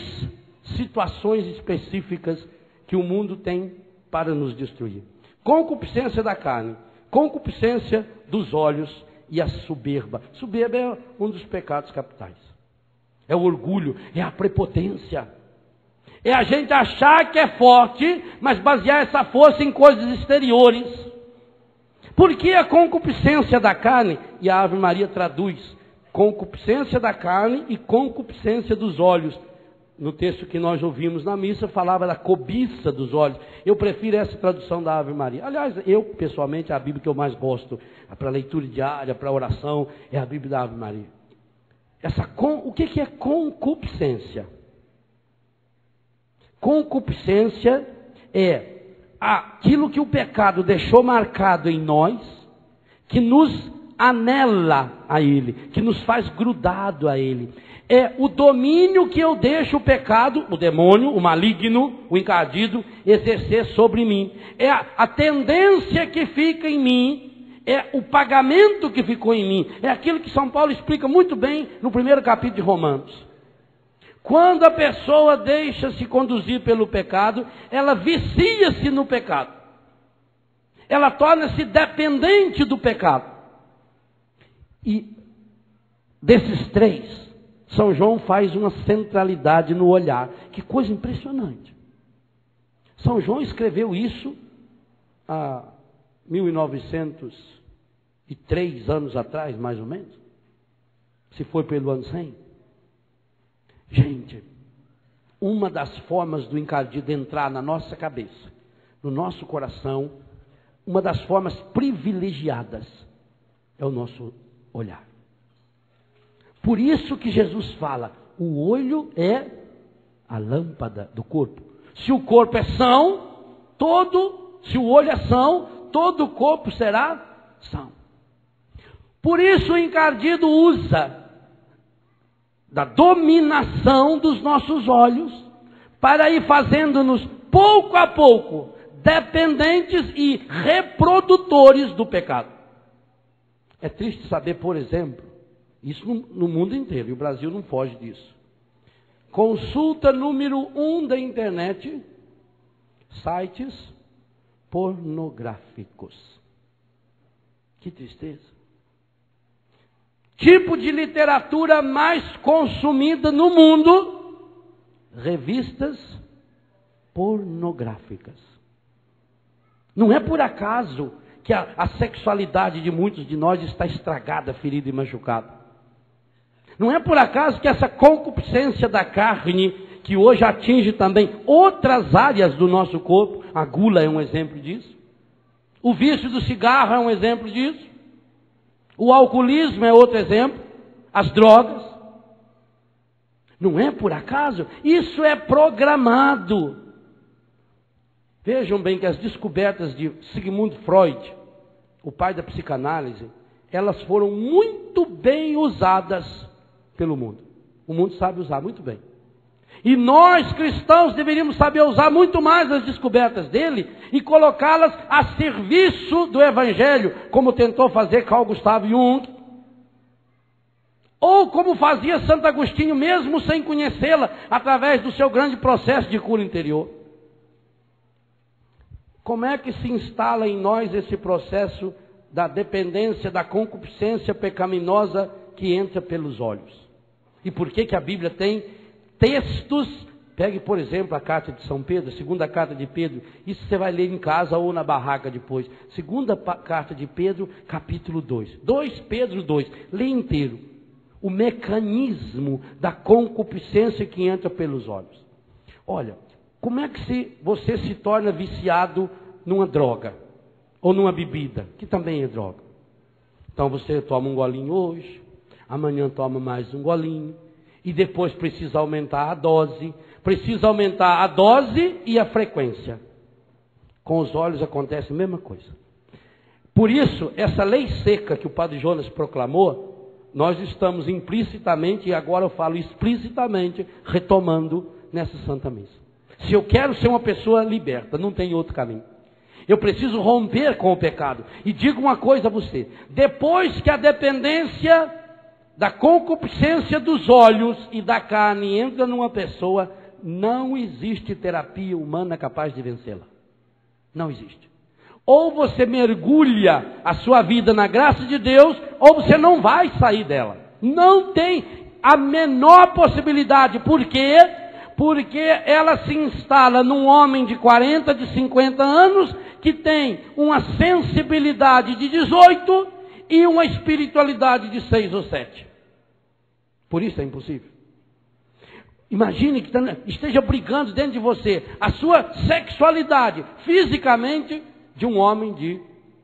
situações específicas que o mundo tem para nos destruir: concupiscência da carne, concupiscência dos olhos e a soberba. Soberba é um dos pecados capitais. É o orgulho, é a prepotência. É a gente achar que é forte, mas basear essa força em coisas exteriores. Porque a concupiscência da carne, e a Ave Maria traduz, concupiscência da carne e concupiscência dos olhos. No texto que nós ouvimos na missa, falava da cobiça dos olhos. Eu prefiro essa tradução da Ave Maria. Aliás, eu, pessoalmente, a Bíblia que eu mais gosto, para leitura diária, para oração, é a Bíblia da Ave Maria. O que é concupiscência? Concupiscência é aquilo que o pecado deixou marcado em nós, que nos anela a ele, que nos faz grudado a ele. É o domínio que eu deixo o pecado, o demônio, o maligno, o encardido, exercer sobre mim. É a tendência que fica em mim, é o pagamento que ficou em mim. É aquilo que São Paulo explica muito bem no primeiro capítulo de Romanos. Quando a pessoa deixa-se conduzir pelo pecado, ela vicia-se no pecado. Ela torna-se dependente do pecado. E desses três, São João faz uma centralidade no olhar. Que coisa impressionante. São João escreveu isso há 1903 anos atrás, mais ou menos. Se foi pelo ano 100. Gente, uma das formas do encardido entrar na nossa cabeça, no nosso coração, uma das formas privilegiadas é o nosso olhar. Por isso que Jesus fala, o olho é a lâmpada do corpo. Se o corpo é são, se o olho é são, todo o corpo será são. Por isso o encardido usa da dominação dos nossos olhos, para ir fazendo-nos, pouco a pouco, dependentes e reprodutores do pecado. É triste saber, por exemplo, isso no mundo inteiro, e o Brasil não foge disso. Consulta número 1 da internet, sites pornográficos. Que tristeza. Tipo de literatura mais consumida no mundo, revistas pornográficas. Não é por acaso que a sexualidade de muitos de nós está estragada, ferida e machucada. Não é por acaso que essa concupiscência da carne, que hoje atinge também outras áreas do nosso corpo, a gula é um exemplo disso, o vício do cigarro é um exemplo disso, o alcoolismo é outro exemplo, as drogas. Não é por acaso, isso é programado. Vejam bem que as descobertas de Sigmund Freud, o pai da psicanálise, elas foram muito bem usadas pelo mundo. O mundo sabe usar muito bem. E nós, cristãos, deveríamos saber usar muito mais as descobertas dele e colocá-las a serviço do Evangelho, como tentou fazer Carl Gustav Jung, ou como fazia Santo Agostinho, mesmo sem conhecê-la, através do seu grande processo de cura interior. Como é que se instala em nós esse processo da dependência, da concupiscência pecaminosa que entra pelos olhos? E por que a Bíblia tem textos? Pegue, por exemplo, a carta de São Pedro, a segunda carta de Pedro. Isso você vai ler em casa ou na barraca depois. Segunda carta de Pedro, capítulo 2. 2 Pedro 2. Lê inteiro. O mecanismo da concupiscência que entra pelos olhos. Olha, como é que você se torna viciado numa droga? Ou numa bebida, que também é droga. Então você toma um golinho hoje, amanhã toma mais um golinho, e depois precisa aumentar a dose. Precisa aumentar a dose e a frequência. Com os olhos acontece a mesma coisa. Por isso, essa lei seca que o Padre Jonas proclamou, nós estamos implicitamente, e agora eu falo explicitamente, retomando nessa Santa Missa. Se eu quero ser uma pessoa liberta, não tem outro caminho. Eu preciso romper com o pecado. E digo uma coisa a você: depois que a dependência da concupiscência dos olhos e da carne entra numa pessoa, não existe terapia humana capaz de vencê-la. Não existe. Ou você mergulha a sua vida na graça de Deus, ou você não vai sair dela. Não tem a menor possibilidade. Por quê? Porque ela se instala num homem de 40, de 50 anos, que tem uma sensibilidade de 18 e uma espiritualidade de 6 ou 7. Por isso é impossível. Imagine que esteja brigando dentro de você a sua sexualidade, fisicamente, de um homem de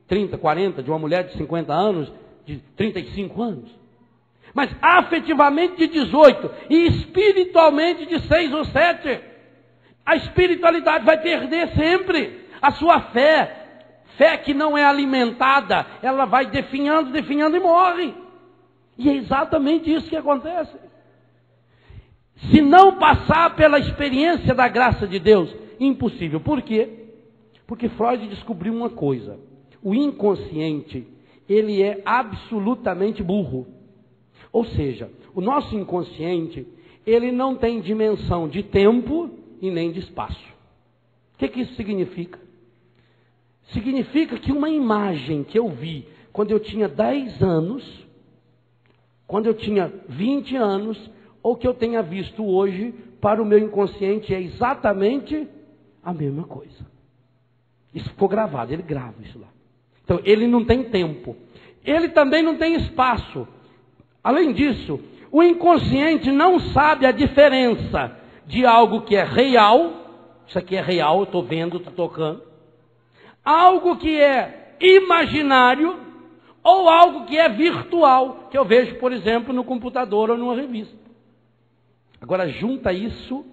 30, 40, de uma mulher de 50 anos, de 35 anos. Mas afetivamente de 18 e espiritualmente de 6 ou 7. A espiritualidade vai perder sempre. A sua fé que não é alimentada, ela vai definhando e morre. E é exatamente isso que acontece. Se não passar pela experiência da graça de Deus, impossível. Por quê? Porque Freud descobriu uma coisa: o inconsciente, ele é absolutamente burro. Ou seja, o nosso inconsciente, ele não tem dimensão de tempo e nem de espaço. O que isso significa? Significa que uma imagem que eu vi quando eu tinha 10 anos, quando eu tinha 20 anos, ou que eu tenha visto hoje, para o meu inconsciente é exatamente a mesma coisa. Isso ficou gravado, ele grava isso lá. Então, ele não tem tempo. Ele também não tem espaço. Além disso, o inconsciente não sabe a diferença de algo que é real, isso aqui é real, eu estou vendo, estou tocando, algo que é imaginário, ou algo que é virtual, que eu vejo, por exemplo, no computador ou numa revista. Agora, junta isso,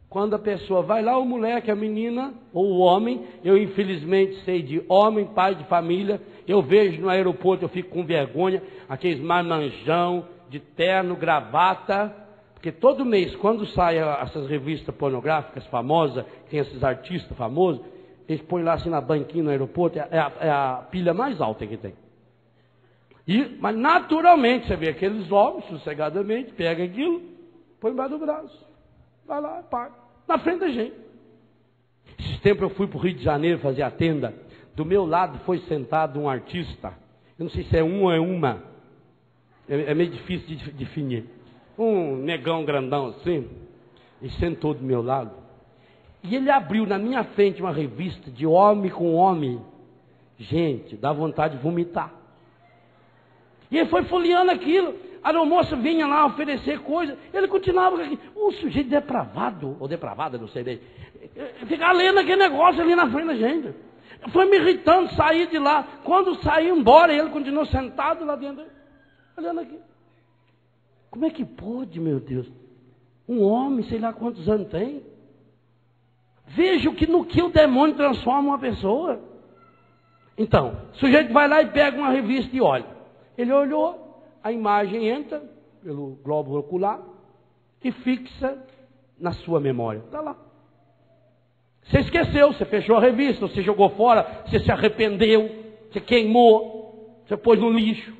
quando a pessoa vai lá, o moleque, a menina, ou o homem, eu infelizmente sei de homem, pai de família, eu vejo no aeroporto, eu fico com vergonha, aqueles marmanjão, de terno, gravata, porque todo mês, quando saem essas revistas pornográficas famosas, tem esses artistas famosos, eles põem lá assim na banquinha no aeroporto, é a pilha mais alta que tem. Mas naturalmente, você vê aqueles homens, sossegadamente, pega aquilo, põe embaixo do braço, vai lá, paga, na frente da gente. Esse tempo eu fui para o Rio de Janeiro fazer a tenda, do meu lado foi sentado um artista, eu não sei se é um ou é uma, é meio difícil de definir, um negão grandão assim, e sentou do meu lado, e ele abriu na minha frente uma revista de homem com homem, gente, dá vontade de vomitar. E ele foi folheando aquilo, a moça vinha lá oferecer coisa, ele continuava com aquilo, um sujeito depravado, ou depravada, não sei bem, ficar lendo aquele negócio ali na frente da gente. Foi me irritando, sair de lá. Quando saí embora, ele continuou sentado lá dentro, olhando aqui. Como é que pode, meu Deus? Um homem, sei lá quantos anos tem. Veja no que o demônio transforma uma pessoa. Então, o sujeito vai lá e pega uma revista e olha. Ele olhou, a imagem entra pelo globo ocular e fixa na sua memória. Está lá. Você esqueceu, você fechou a revista, você jogou fora, você se arrependeu, você queimou, você pôs no lixo.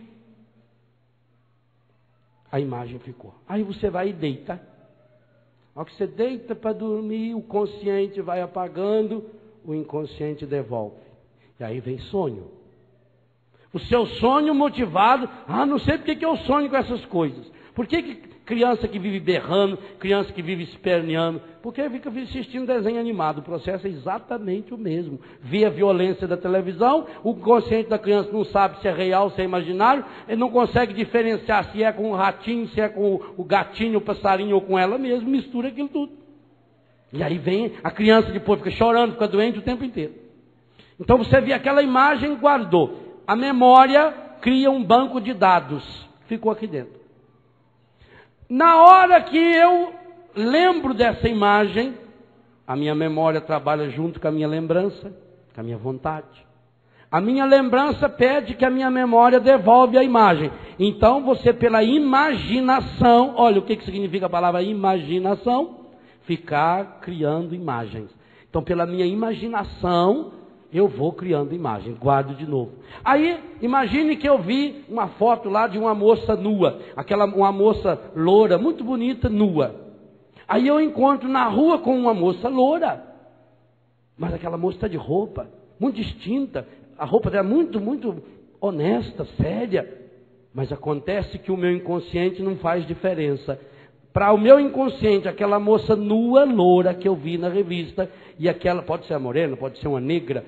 A imagem ficou. Aí você vai e deita. Ao que você deita para dormir, o consciente vai apagando, o inconsciente devolve. E aí vem sonho. O seu sonho motivado, não sei porque que eu sonho com essas coisas. Por que criança que vive berrando, criança que vive esperneando, porque fica assistindo desenho animado, o processo é exatamente o mesmo. Vê a violência da televisão, o consciente da criança não sabe se é real, se é imaginário, ele não consegue diferenciar se é com o ratinho, se é com o gatinho, o passarinho ou com ela mesmo, mistura aquilo tudo. E aí vem, a criança depois fica chorando, fica doente o tempo inteiro. Então você vê aquela imagem e guardou. A memória cria um banco de dados, ficou aqui dentro. Na hora que eu lembro dessa imagem, a minha memória trabalha junto com a minha lembrança, com a minha vontade. A minha lembrança pede que a minha memória devolve a imagem. Então você, pela imaginação, olha o que significa a palavra imaginação? Ficar criando imagens. Então pela minha imaginação, eu vou criando imagens. Guardo de novo. Aí, imagine que eu vi uma foto lá de uma moça nua. Uma moça loura, muito bonita, nua. Aí eu encontro na rua com uma moça loura. Mas aquela moça está de roupa muito distinta. A roupa dela é muito honesta, séria. Mas acontece que o meu inconsciente não faz diferença. Para o meu inconsciente, aquela moça nua, loura, que eu vi na revista, e aquela, pode ser a morena, pode ser uma negra,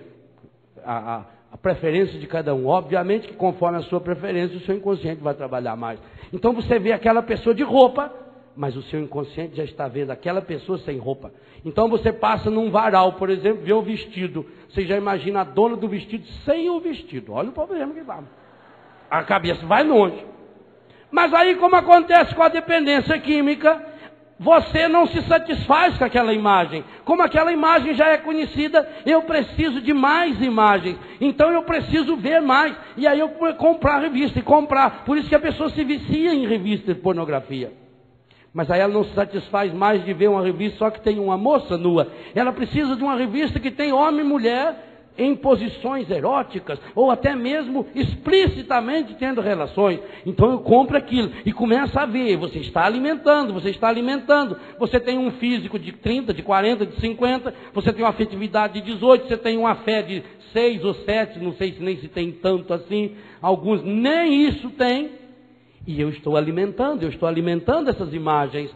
a preferência de cada um. Obviamente que conforme a sua preferência, o seu inconsciente vai trabalhar mais. Então você vê aquela pessoa de roupa, mas o seu inconsciente já está vendo aquela pessoa sem roupa. Então você passa num varal, por exemplo, vê o vestido. Você já imagina a dona do vestido sem o vestido. Olha o problema que dá. A cabeça vai longe. Mas aí, como acontece com a dependência química, você não se satisfaz com aquela imagem. Como aquela imagem já é conhecida, eu preciso de mais imagens. Então eu preciso ver mais. E aí eu vou comprar revista e comprar. Por isso que a pessoa se vicia em revista de pornografia. Mas aí ela não se satisfaz mais de ver uma revista só que tem uma moça nua. Ela precisa de uma revista que tem homem e mulher em posições eróticas, ou até mesmo explicitamente tendo relações. Então eu compro aquilo e começo a ver. Você está alimentando, você está alimentando. Você tem um físico de 30, de 40, de 50. Você tem uma afetividade de 18. Você tem uma fé de 6 ou 7. Não sei se nem se tem tanto assim. Alguns nem isso têm. E eu estou alimentando essas imagens.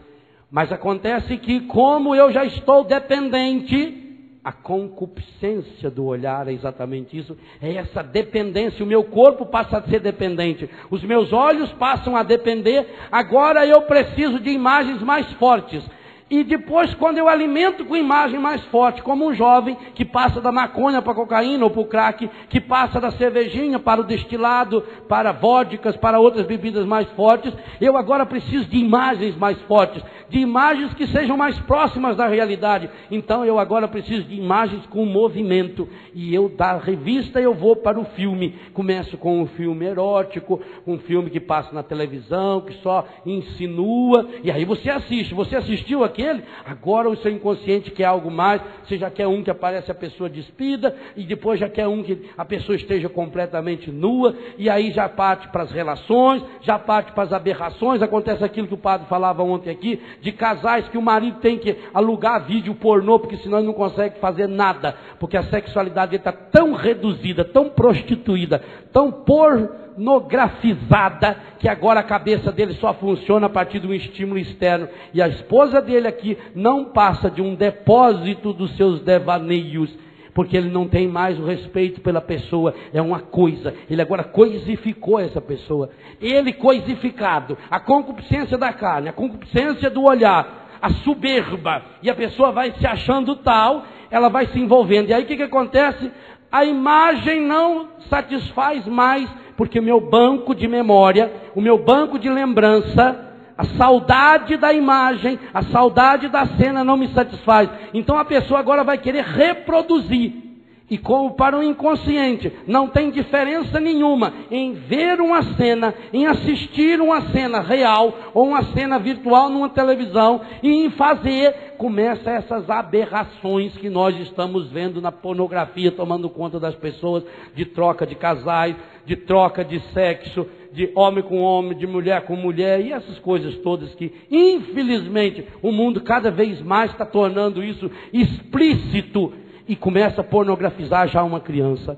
Mas acontece que, como eu já estou dependente, a concupiscência do olhar é exatamente isso. É essa dependência. O meu corpo passa a ser dependente. Os meus olhos passam a depender. Agora eu preciso de imagens mais fortes. E depois, quando eu alimento com imagem mais forte, como um jovem que passa da maconha para a cocaína ou para o crack, que passa da cervejinha para o destilado, para vodkas, para outras bebidas mais fortes, eu agora preciso de imagens mais fortes, de imagens que sejam mais próximas da realidade. Então eu agora preciso de imagens com movimento. E eu, da revista, eu vou para o filme. Começo com um filme erótico, um filme que passa na televisão, que só insinua, e aí você assiste. Você assistiu aquele? Agora o seu inconsciente quer algo mais. Você já quer um que aparece a pessoa despida, e depois já quer um que a pessoa esteja completamente nua, e aí já parte para as relações, já parte para as aberrações. Acontece aquilo que o padre falava ontem aqui, de casais que o marido tem que alugar vídeo pornô, porque senão ele não consegue fazer nada, porque a sexualidade dele está tão reduzida, tão prostituída, tão pornografizada, que agora a cabeça dele só funciona a partir de um estímulo externo. E a esposa dele aqui não passa de um depósito dos seus devaneios, porque ele não tem mais o respeito pela pessoa. É uma coisa. Ele agora coisificou essa pessoa. Ele coisificado. A concupiscência da carne, a concupiscência do olhar, a soberba. E a pessoa vai se achando tal, ela vai se envolvendo. E aí o que acontece? A imagem não satisfaz mais, porque o meu banco de memória, o meu banco de lembrança, a saudade da imagem, a saudade da cena não me satisfaz. Então a pessoa agora vai querer reproduzir. E como para o inconsciente não tem diferença nenhuma em ver uma cena, em assistir uma cena real ou uma cena virtual numa televisão, e em fazer, começa essas aberrações que nós estamos vendo na pornografia tomando conta das pessoas, de troca de casais, de troca de sexo, de homem com homem, de mulher com mulher, e essas coisas todas que, infelizmente, o mundo cada vez mais está tornando isso explícito, e começa a pornografizar já uma criança.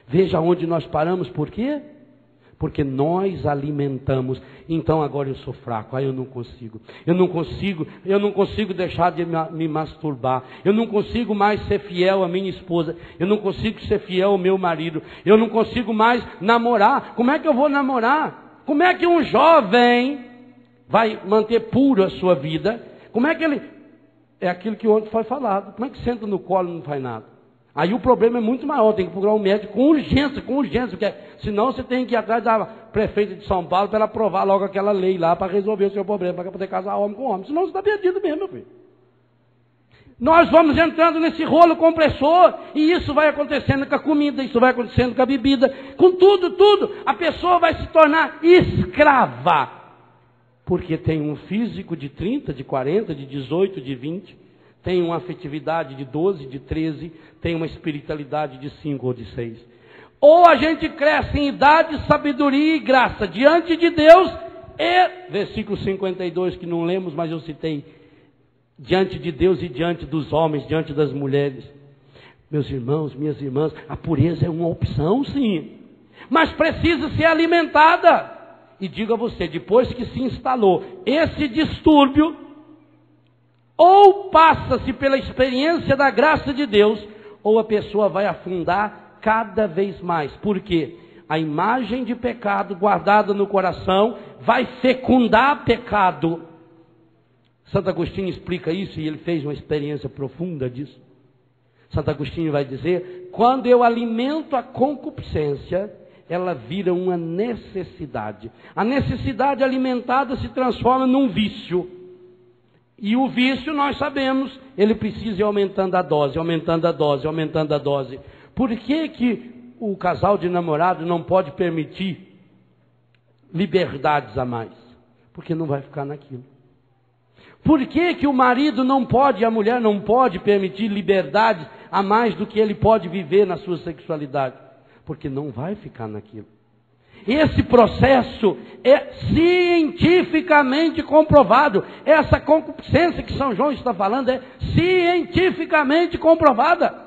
Veja onde nós paramos. Por quê? Porque nós alimentamos. Então agora eu sou fraco, aí eu não consigo deixar de me masturbar, eu não consigo mais ser fiel à minha esposa, eu não consigo ser fiel ao meu marido, eu não consigo mais namorar. Como é que eu vou namorar? Como é que um jovem vai manter puro a sua vida? Como é que ele... É aquilo que ontem foi falado. Como é que senta no colo e não faz nada? Aí o problema é muito maior. Tem que procurar um médico com urgência. Porque senão você tem que ir atrás da prefeita de São Paulo para ela aprovar logo aquela lei lá para resolver o seu problema, para poder casar homem com homem. Senão você está perdido mesmo, meu filho. Nós vamos entrando nesse rolo compressor, e isso vai acontecendo com a comida, isso vai acontecendo com a bebida, com tudo. A pessoa vai se tornar escrava, porque tem um físico de 30, de 40, de 18, de 20, tem uma afetividade de 12, de 13, tem uma espiritualidade de 5 ou de 6. Ou a gente cresce em idade, sabedoria e graça diante de Deus, e, versículo 52, que não lemos, mas eu citei, diante de Deus e diante dos homens, diante das mulheres. Meus irmãos, minhas irmãs, a pureza é uma opção, sim, mas precisa ser alimentada. E digo a você, depois que se instalou esse distúrbio, ou passa-se pela experiência da graça de Deus, ou a pessoa vai afundar cada vez mais. Por quê? A imagem de pecado guardada no coração vai fecundar pecado. Santo Agostinho explica isso, e ele fez uma experiência profunda disso. Santo Agostinho vai dizer: quando eu alimento a concupiscência, ela vira uma necessidade. A necessidade alimentada se transforma num vício. E o vício, nós sabemos, ele precisa ir aumentando a dose, aumentando a dose, aumentando a dose. Por que o casal de namorado não pode permitir liberdades a mais? Porque não vai ficar naquilo. Por que o marido não pode, a mulher não pode permitir liberdades a mais do que ele pode viver na sua sexualidade? Porque não vai ficar naquilo. Esse processo é cientificamente comprovado. Essa concupiscência que São João está falando é cientificamente comprovada.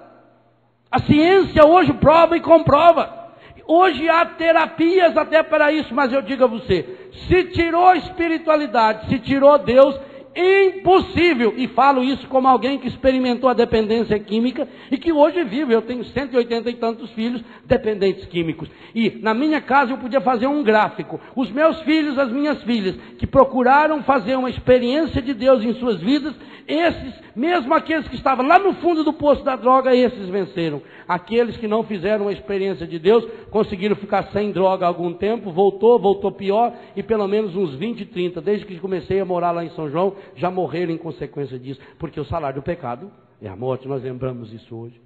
A ciência hoje prova e comprova. Hoje há terapias até para isso, mas eu digo a você, se tirou a espiritualidade, se tirou Deus, impossível, e falo isso como alguém que experimentou a dependência química e que hoje vive. Eu tenho 180 e tantos filhos dependentes químicos, e na minha casa eu podia fazer um gráfico. Os meus filhos, as minhas filhas, que procuraram fazer uma experiência de Deus em suas vidas, esses, mesmo aqueles que estavam lá no fundo do poço da droga, esses venceram. Aqueles que não fizeram uma experiência de Deus, conseguiram ficar sem droga há algum tempo, voltou pior, e pelo menos uns 20, 30, desde que comecei a morar lá em São João, já morreram em consequência disso, porque o salário do pecado é a morte. Nós lembramos isso hoje.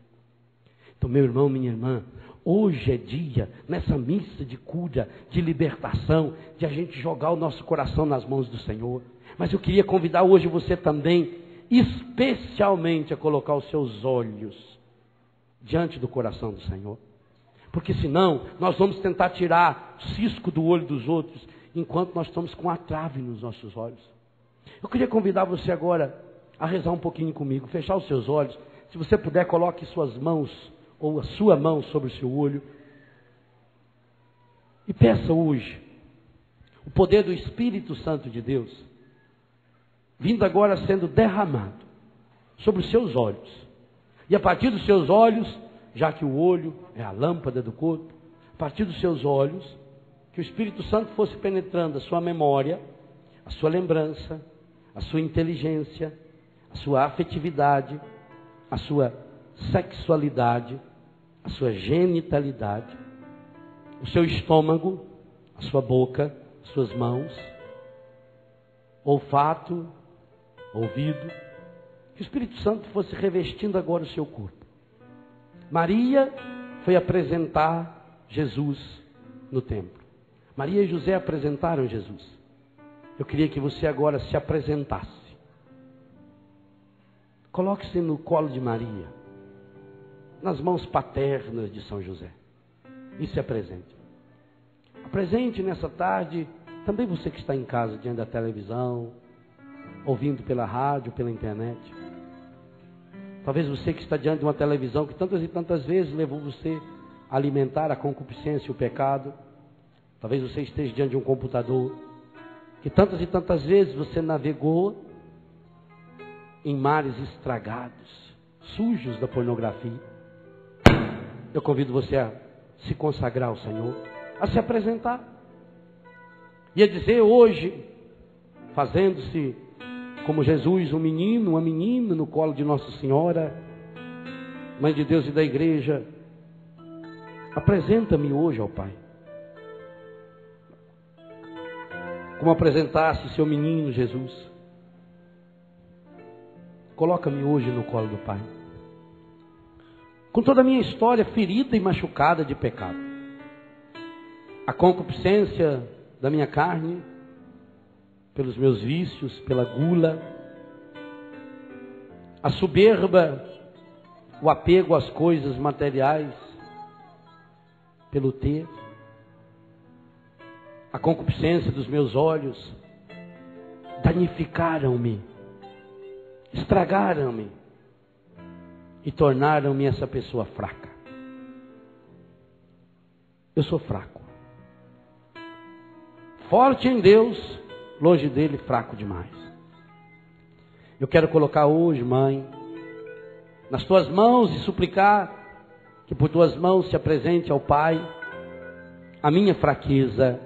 Então, meu irmão, minha irmã, hoje é dia, nessa missa de cura, de libertação, de a gente jogar o nosso coração nas mãos do Senhor. Mas eu queria convidar hoje você também, especialmente, a colocar os seus olhos diante do coração do Senhor. Porque senão, nós vamos tentar tirar o cisco do olho dos outros, enquanto nós estamos com a trave nos nossos olhos. Eu queria convidar você agora a rezar um pouquinho comigo, fechar os seus olhos. Se você puder, coloque suas mãos, ou a sua mão sobre o seu olho, e peça hoje o poder do Espírito Santo de Deus, vindo agora sendo derramado sobre os seus olhos. E a partir dos seus olhos, já que o olho é a lâmpada do corpo, a partir dos seus olhos, que o Espírito Santo fosse penetrando a sua memória, a sua lembrança, a sua inteligência, a sua afetividade, a sua sexualidade, a sua genitalidade, o seu estômago, a sua boca, as suas mãos, olfato, ouvido. Que o Espírito Santo fosse revestindo agora o seu corpo. Maria foi apresentar Jesus no templo. Maria e José apresentaram Jesus. Eu queria que você agora se apresentasse. Coloque-se no colo de Maria, nas mãos paternas de São José, e se apresente. Apresente nessa tarde também você que está em casa, diante da televisão, ouvindo pela rádio, pela internet. Talvez você que está diante de uma televisão que tantas e tantas vezes levou você a alimentar a concupiscência e o pecado. Talvez você esteja diante de um computador que tantas e tantas vezes você navegou em mares estragados, sujos da pornografia. Eu convido você a se consagrar ao Senhor, a se apresentar e a dizer hoje, fazendo-se como Jesus, um menino, uma menina no colo de Nossa Senhora, Mãe de Deus e da Igreja: apresenta-me hoje ao Pai. Como apresentasse seu menino Jesus. Coloca-me hoje no colo do Pai. Com toda a minha história ferida e machucada de pecado. A concupiscência da minha carne, pelos meus vícios, pela gula. A soberba, o apego às coisas materiais, pelo ter. A concupiscência dos meus olhos, danificaram-me, estragaram-me e tornaram-me essa pessoa fraca. Eu sou fraco. Forte em Deus, longe dele, fraco demais. Eu quero colocar hoje, Mãe, nas tuas mãos e suplicar que por tuas mãos se apresente ao Pai a minha fraqueza,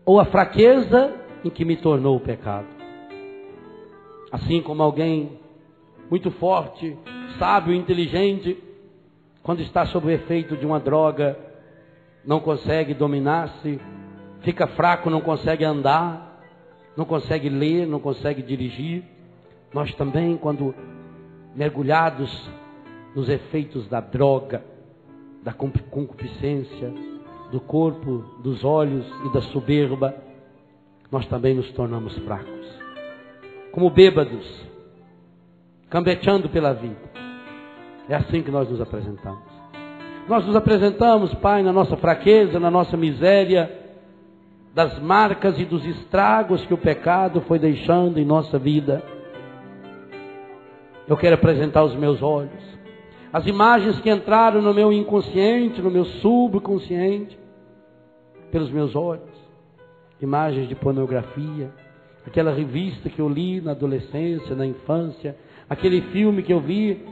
ou a fraqueza em que me tornou o pecado. Assim como alguém muito forte, sábio, inteligente, quando está sob o efeito de uma droga, não consegue dominar-se, fica fraco, não consegue andar, não consegue ler, não consegue dirigir. Nós também, quando mergulhados nos efeitos da droga, da concupiscência, do corpo, dos olhos e da soberba, nós também nos tornamos fracos. Como bêbados, cambeteando pela vida. É assim que nós nos apresentamos. Nós nos apresentamos, Pai, na nossa fraqueza, na nossa miséria, das marcas e dos estragos que o pecado foi deixando em nossa vida. Eu quero apresentar os meus olhos, as imagens que entraram no meu inconsciente, no meu subconsciente, pelos meus olhos, imagens de pornografia, aquela revista que eu li na adolescência, na infância, aquele filme que eu vi,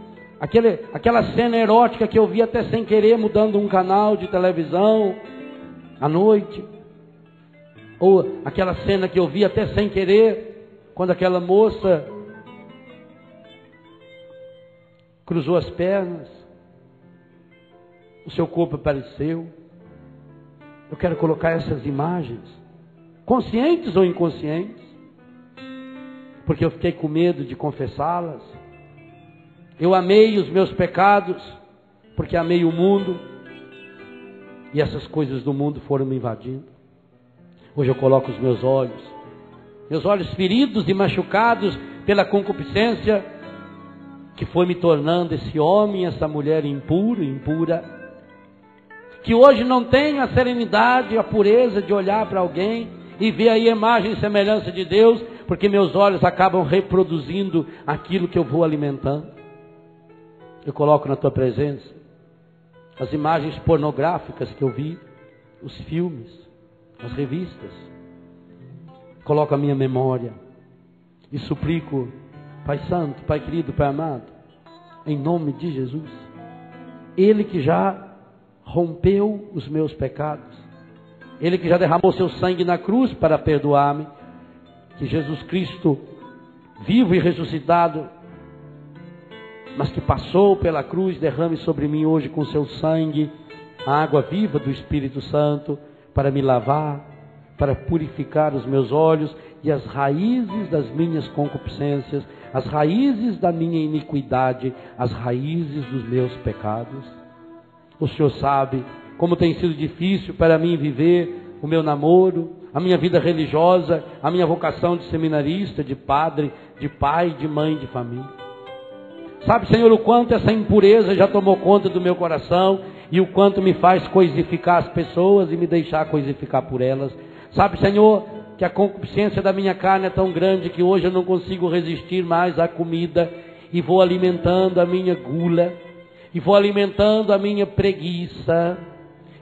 aquela cena erótica que eu vi até sem querer, mudando um canal de televisão à noite, ou aquela cena que eu vi até sem querer, quando aquela moça cruzou as pernas, o seu corpo apareceu. Eu quero colocar essas imagens, conscientes ou inconscientes, porque eu fiquei com medo de confessá-las. Eu amei os meus pecados, porque amei o mundo, e essas coisas do mundo foram me invadindo. Hoje eu coloco os meus olhos feridos e machucados pela concupiscência, que foi me tornando esse homem, essa mulher impura, que hoje não tem a serenidade, a pureza de olhar para alguém e ver aí a imagem e semelhança de Deus, porque meus olhos acabam reproduzindo aquilo que eu vou alimentando. Eu coloco na tua presença as imagens pornográficas que eu vi, os filmes, as revistas. Coloco a minha memória e suplico, Pai Santo, Pai querido, Pai amado, em nome de Jesus, Ele que já rompeu os meus pecados, Ele que já derramou seu sangue na cruz para perdoar-me, que Jesus Cristo, vivo e ressuscitado, mas que passou pela cruz, derrame sobre mim hoje com seu sangue a água viva do Espírito Santo, para me lavar, para purificar os meus olhos e as raízes das minhas concupiscências, as raízes da minha iniquidade, as raízes dos meus pecados. O Senhor sabe como tem sido difícil para mim viver o meu namoro, a minha vida religiosa, a minha vocação de seminarista, de padre, de pai, de mãe, de família. Sabe, Senhor, o quanto essa impureza já tomou conta do meu coração e o quanto me faz coisificar as pessoas e me deixar coisificar por elas. Sabe, Senhor, que a concupiscência da minha carne é tão grande que hoje eu não consigo resistir mais à comida e vou alimentando a minha gula, e vou alimentando a minha preguiça,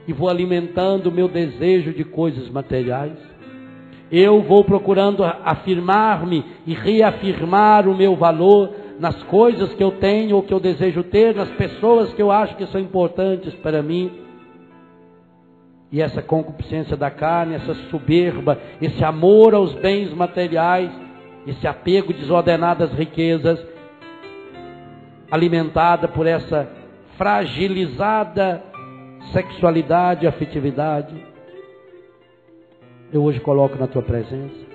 e vou alimentando o meu desejo de coisas materiais. Eu vou procurando afirmar-me e reafirmar o meu valor nas coisas que eu tenho ou que eu desejo ter, nas pessoas que eu acho que são importantes para mim. E essa concupiscência da carne, essa soberba, esse amor aos bens materiais, esse apego desordenado às riquezas, alimentada por essa fragilizada sexualidade e afetividade, eu hoje coloco na tua presença.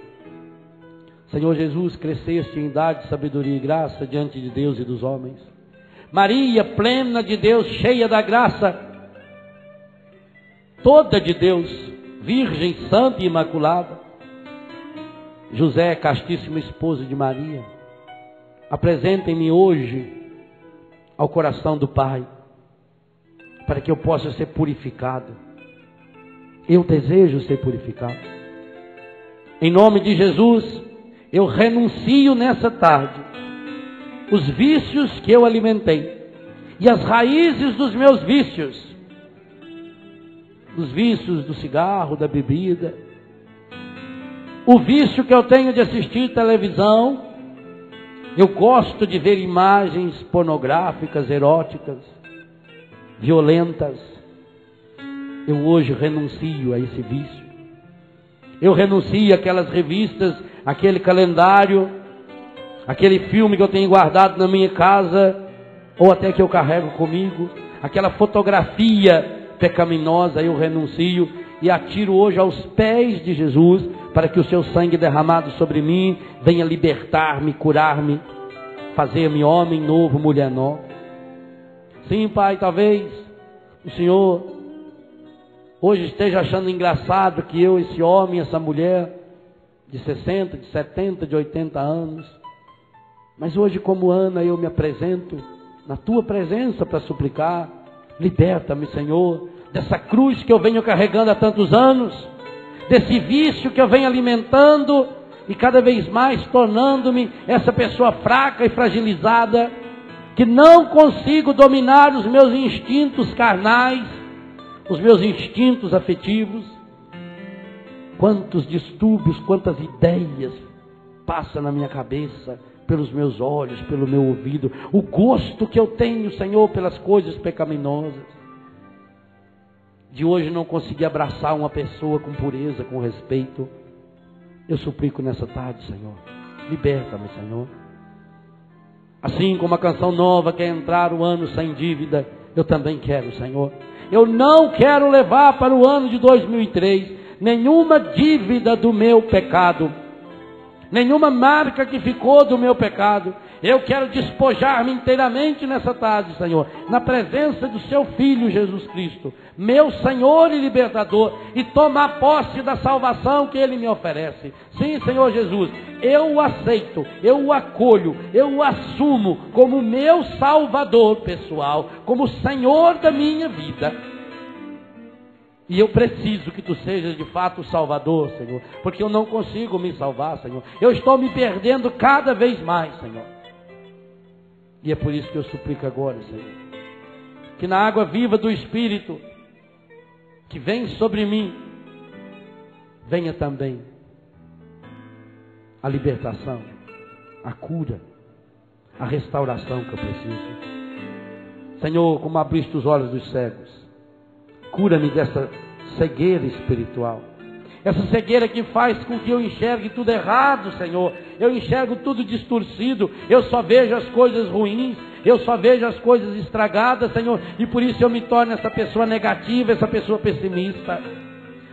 Senhor Jesus, cresceste em idade, sabedoria e graça diante de Deus e dos homens. Maria, plena de Deus, cheia da graça, toda de Deus, virgem, santa e imaculada. José, castíssimo esposo de Maria, apresentem-me hoje ao coração do Pai, para que eu possa ser purificado. Eu desejo ser purificado. Em nome de Jesus, eu renuncio nessa tarde os vícios que eu alimentei e as raízes dos meus vícios, dos vícios do cigarro, da bebida, o vício que eu tenho de assistir televisão. Eu gosto de ver imagens pornográficas, eróticas, violentas. Eu hoje renuncio a esse vício. Eu renuncio àquelas revistas, aquele calendário, aquele filme que eu tenho guardado na minha casa, ou até que eu carrego comigo, aquela fotografia pecaminosa. Eu renuncio e atiro hoje aos pés de Jesus, para que o seu sangue derramado sobre mim venha libertar-me, curar-me, fazer-me homem novo, mulher nova. Sim, Pai, talvez o Senhor hoje esteja achando engraçado que eu, esse homem, essa mulher de 60, de 70, de 80 anos, mas hoje, como Ana, eu me apresento na tua presença para suplicar. Liberta-me, Senhor, dessa cruz que eu venho carregando há tantos anos, desse vício que eu venho alimentando e cada vez mais tornando-me essa pessoa fraca e fragilizada, que não consigo dominar os meus instintos carnais, os meus instintos afetivos. Quantos distúrbios, quantas ideias passam na minha cabeça, pelos meus olhos, pelo meu ouvido, o gosto que eu tenho, Senhor, pelas coisas pecaminosas. De hoje não consegui abraçar uma pessoa com pureza, com respeito. Eu suplico nessa tarde, Senhor, liberta-me, Senhor. Assim como a canção nova quer entrar o ano sem dívida, eu também quero, Senhor. Eu não quero levar para o ano de 2003 nenhuma dívida do meu pecado, nenhuma marca que ficou do meu pecado. Eu quero despojar-me inteiramente nessa tarde, Senhor, na presença do seu Filho Jesus Cristo, meu Senhor e Libertador, e tomar posse da salvação que Ele me oferece. Sim, Senhor Jesus, eu o aceito, eu o acolho, eu o assumo como meu Salvador pessoal, como Senhor da minha vida. E eu preciso que Tu sejas de fato o Salvador, Senhor, porque eu não consigo me salvar, Senhor. Eu estou me perdendo cada vez mais, Senhor. E é por isso que eu suplico agora, Senhor, que na água viva do Espírito que vem sobre mim, venha também a libertação, a cura, a restauração que eu preciso. Senhor, como abriste os olhos dos cegos, cura-me dessa cegueira espiritual. Essa cegueira que faz com que eu enxergue tudo errado, Senhor. Eu enxergo tudo distorcido. Eu só vejo as coisas ruins. Eu só vejo as coisas estragadas, Senhor. E por isso eu me torno essa pessoa negativa, essa pessoa pessimista.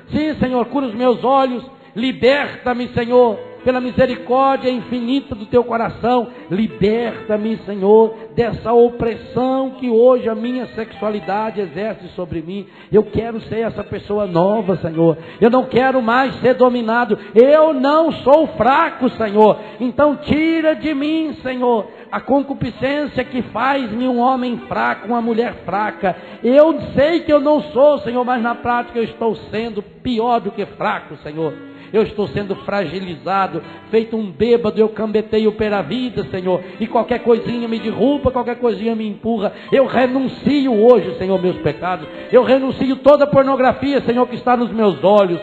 Sim, Senhor, cura os meus olhos. Liberta-me, Senhor, pela misericórdia infinita do Teu coração. Liberta-me, Senhor, dessa opressão que hoje a minha sexualidade exerce sobre mim. Eu quero ser essa pessoa nova, Senhor. Eu não quero mais ser dominado. Eu não sou fraco, Senhor. Então tira de mim, Senhor, a concupiscência que faz-me um homem fraco, uma mulher fraca. Eu sei que eu não sou, Senhor, mas na prática eu estou sendo pior do que fraco, Senhor. Eu estou sendo fragilizado, feito um bêbado, eu cambeteio pela vida, Senhor, e qualquer coisinha me derruba, qualquer coisinha me empurra. Eu renuncio hoje, Senhor, meus pecados. Eu renuncio toda a pornografia, Senhor, que está nos meus olhos,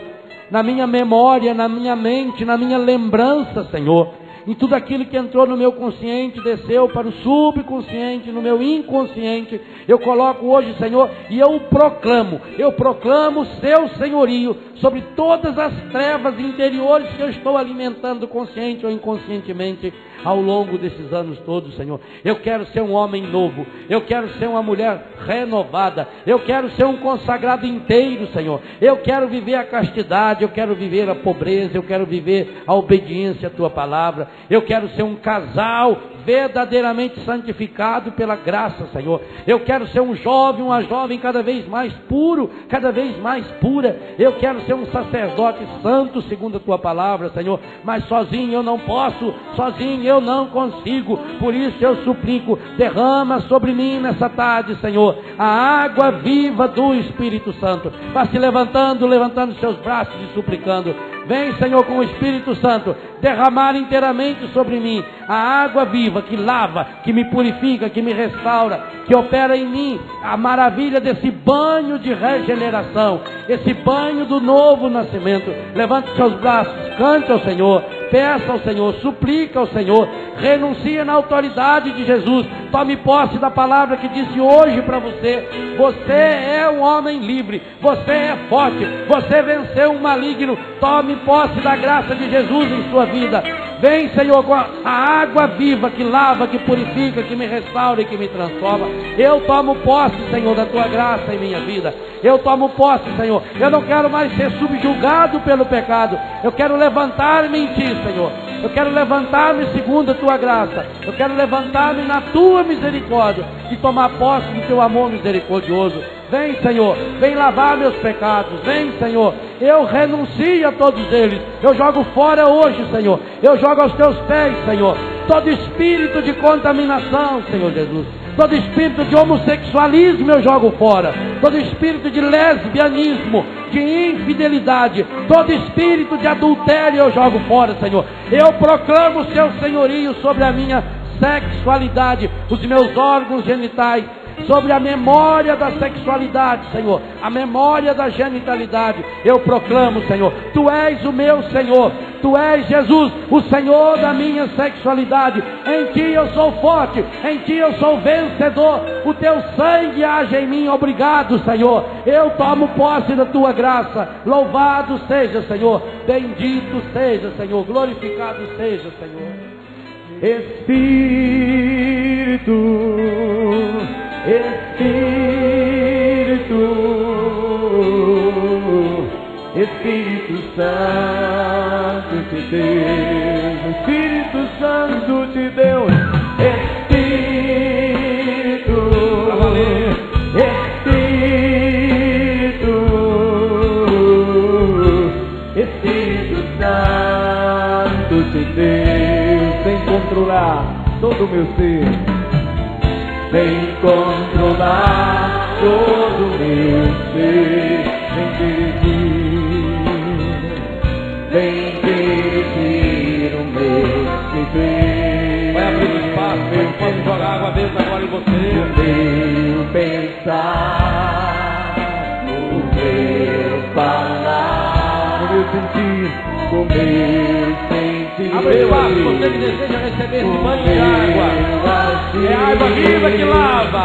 na minha memória, na minha mente, na minha lembrança, Senhor. em tudo aquilo que entrou no meu consciente, desceu para o subconsciente, no meu inconsciente. Eu coloco hoje, Senhor, e eu proclamo o seu senhorio sobre todas as trevas interiores que eu estou alimentando consciente ou inconscientemente ao longo desses anos todos, Senhor. Eu quero ser um homem novo, eu quero ser uma mulher renovada, eu quero ser um consagrado inteiro, Senhor. Eu quero viver a castidade, eu quero viver a pobreza, eu quero viver a obediência à Tua palavra, eu quero ser um casal verdadeiramente santificado pela graça, Senhor. Eu quero ser um jovem, uma jovem cada vez mais puro, cada vez mais pura. Eu quero ser um sacerdote santo segundo a Tua palavra, Senhor. Mas sozinho eu não posso, sozinho eu não consigo. Por isso eu suplico, derrama sobre mim nessa tarde, Senhor, a água viva do Espírito Santo. Vá se levantando seus braços e suplicando. Vem, Senhor, com o Espírito Santo, derramar inteiramente sobre mim a água viva que lava, que me purifica, que me restaura, que opera em mim a maravilha desse banho de regeneração, esse banho do novo nascimento. Levante seus braços, cante ao Senhor, peça ao Senhor, suplica ao Senhor, renuncia na autoridade de Jesus, tome posse da palavra que disse hoje para você. Você é um homem livre, você é forte, você venceu o maligno. Tome posse da graça de Jesus em sua vida. Vem, Senhor, com a água viva que lava, que purifica, que me restaura e que me transforma. Eu tomo posse, Senhor, da Tua graça em minha vida. Eu tomo posse, Senhor. Eu não quero mais ser subjugado pelo pecado. Eu quero levantar-me em Ti, Senhor. Eu quero levantar-me segundo a Tua graça. Eu quero levantar-me na Tua misericórdia e tomar posse do Teu amor misericordioso. Vem, Senhor, vem lavar meus pecados. Vem, Senhor, eu renuncio a todos eles. Eu jogo fora hoje, Senhor. Eu jogo aos Teus pés, Senhor, todo espírito de contaminação, Senhor Jesus. Todo espírito de homossexualismo eu jogo fora. Todo espírito de lesbianismo, de infidelidade, todo espírito de adultério eu jogo fora, Senhor. Eu proclamo o Seu senhorio sobre a minha sexualidade, os meus órgãos genitais, sobre a memória da sexualidade, Senhor, a memória da genitalidade. Eu proclamo, Senhor, Tu és o meu Senhor, Tu és Jesus, o Senhor da minha sexualidade. Em Ti eu sou forte, em Ti eu sou vencedor. O Teu sangue age em mim. Obrigado, Senhor. Eu tomo posse da Tua graça. Louvado seja, Senhor. Bendito seja, Senhor. Glorificado seja, Senhor. Espírito Santo de Deus, Espírito Santo de Deus, Espírito Santo de Deus, vem controlar todo o meu ser. Vem controlar todo o meu ser, vem dirigir o meu viver. Vai abrir espaço, eu posso jogar água dentro agora em você. O meu pensar, o meu falar, o meu sentir, o meu sentir. Abre espaço, você que deseja receber esse banho de água. É a água viva que lava.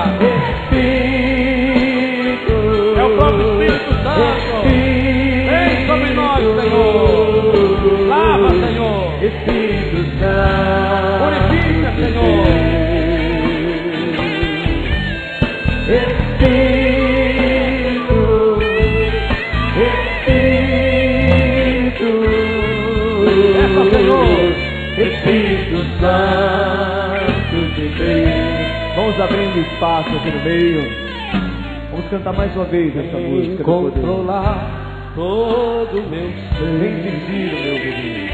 Espírito, é o próprio Espírito Santo. Vem sobre nós, Senhor. Lava, Senhor. Espírito Santo, purifica, Senhor. Espírito, peça, Senhor. Espírito Santo de Deus. Vamos abrindo espaço aqui no meio. Vamos cantar mais uma vez essa música. Controlar todo o meu ser. Vem dirigir o meu viver.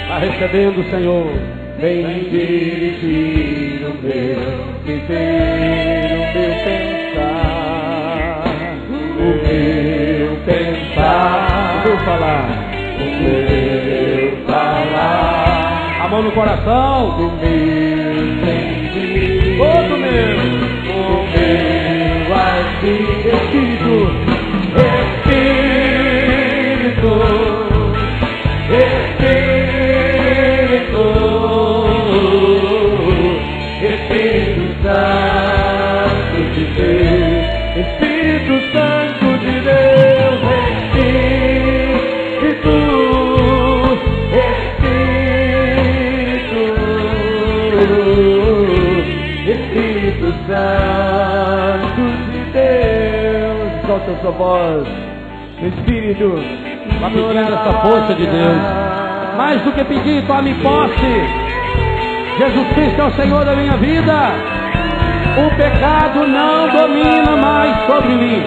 Está recebendo, Senhor. Vem dirigir o meu viver, o meu pensar, o meu pensar, o meu falar, o meu falar. A mão no coração, do meu sentir, todo meu, o meu agir, Espírito, Espírito, Espírito. Espírito Santo de Deus. Solta a sua voz. Espírito, vá pedindo essa força de Deus. Mais do que pedir, tome posse. Jesus Cristo é o Senhor da minha vida. O pecado não domina mais sobre mim.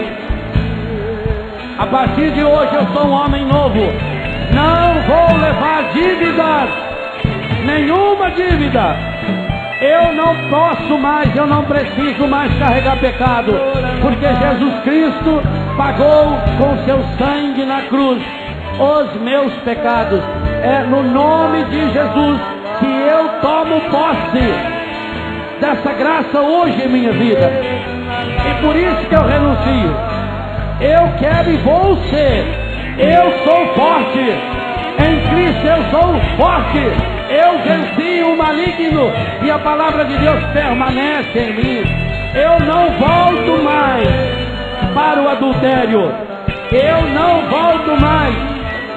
A partir de hoje eu sou um homem novo. Não vou levar dívidas, nenhuma dívida. Eu não posso mais, eu não preciso mais carregar pecado, porque Jesus Cristo pagou com seu sangue na cruz os meus pecados. É no nome de Jesus que eu tomo posse dessa graça hoje em minha vida. E por isso que eu renuncio. Eu quero e vou ser. Eu sou forte. Em Cristo eu sou forte. Eu venci o maligno e a palavra de Deus permanece em mim. Eu não volto mais para o adultério. Eu não volto mais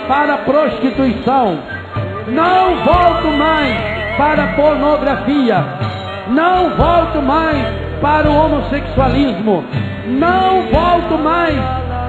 para a prostituição. Não volto mais para a pornografia. Não volto mais para o homossexualismo. Não volto mais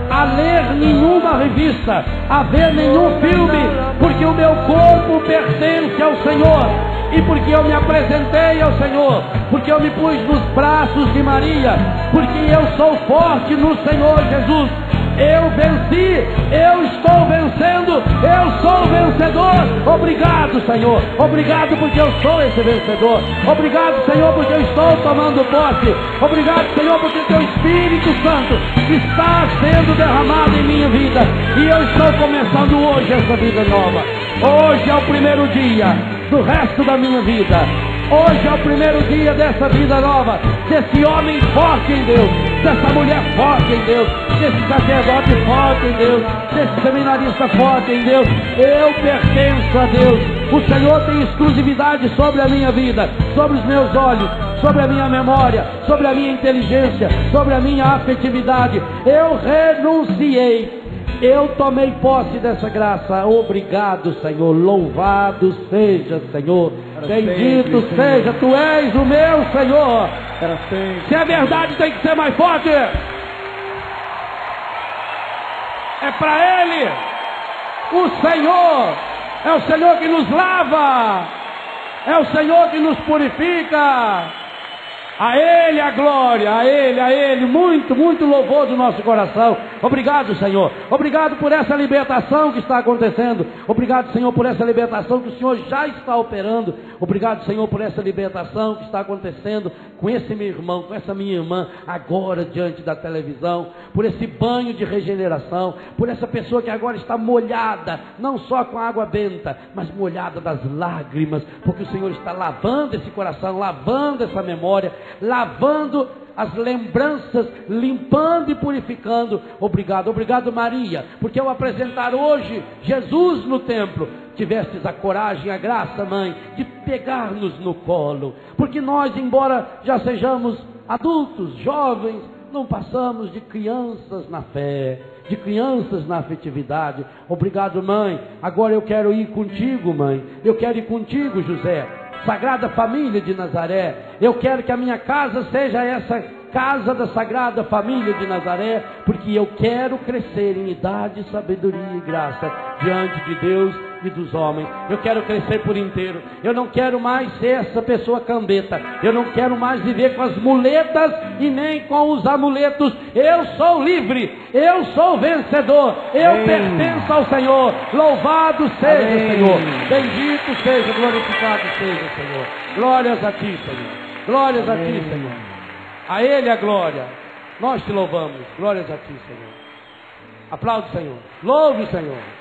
a ler nenhuma revista, a ver nenhum filme, porque o meu corpo pertence ao Senhor, e porque eu me apresentei ao Senhor, porque eu me pus nos braços de Maria, porque eu sou forte no Senhor Jesus. Eu venci, eu estou vencendo, eu sou vencedor. Obrigado, Senhor. Obrigado porque eu sou esse vencedor. Obrigado, Senhor, porque eu estou tomando posse. Obrigado, Senhor, porque teu Espírito Santo está sendo derramado em minha vida. E eu estou começando hoje essa vida nova. Hoje é o primeiro dia do resto da minha vida. Hoje é o primeiro dia dessa vida nova, desse homem forte em Deus, dessa mulher forte em Deus, desse sacerdote forte em Deus, desse seminarista forte em Deus. Eu pertenço a Deus. O Senhor tem exclusividade sobre a minha vida, sobre os meus olhos, sobre a minha memória, sobre a minha inteligência, sobre a minha afetividade. Eu renunciei. Eu tomei posse dessa graça. Obrigado, Senhor. Louvado seja, Senhor. Bendito seja. Tu és o meu Senhor. Se é verdade, tem que ser mais forte. É para Ele. O Senhor é o Senhor que nos lava. É o Senhor que nos purifica. A Ele a glória, a Ele, muito, muito louvor do nosso coração. Obrigado, Senhor. Obrigado por essa libertação que está acontecendo. Obrigado, Senhor, por essa libertação que o Senhor já está operando. Obrigado, Senhor, por essa libertação que está acontecendo com esse meu irmão, com essa minha irmã, agora diante da televisão. Por esse banho de regeneração, por essa pessoa que agora está molhada, não só com a água benta, mas molhada das lágrimas, porque o Senhor está lavando esse coração, lavando essa memória, lavando as lembranças, limpando e purificando. Obrigado, obrigado, Maria, porque ao apresentar hoje Jesus no templo, tivestes a coragem, a graça, mãe, de pegar-nos no colo, porque nós, embora já sejamos adultos, jovens, não passamos de crianças na fé, de crianças na afetividade. Obrigado, mãe. Agora eu quero ir contigo, mãe. Eu quero ir contigo, José. Sagrada Família de Nazaré. Eu quero que a minha casa seja essa casa da Sagrada Família de Nazaré, porque eu quero crescer em idade, sabedoria e graça diante de Deus e dos homens. Eu quero crescer por inteiro. Eu não quero mais ser essa pessoa cambeta. Eu não quero mais viver com as muletas e nem com os amuletos. Eu sou livre. Eu sou vencedor. Eu pertenço ao Senhor. Louvado seja, Senhor. Bendito seja, glorificado seja, Senhor. Glórias a Ti, Senhor. Glórias a Ti, Senhor. A Ele a glória. Nós te louvamos. Glórias a Ti, Senhor. Aplaude, Senhor. Louve, Senhor.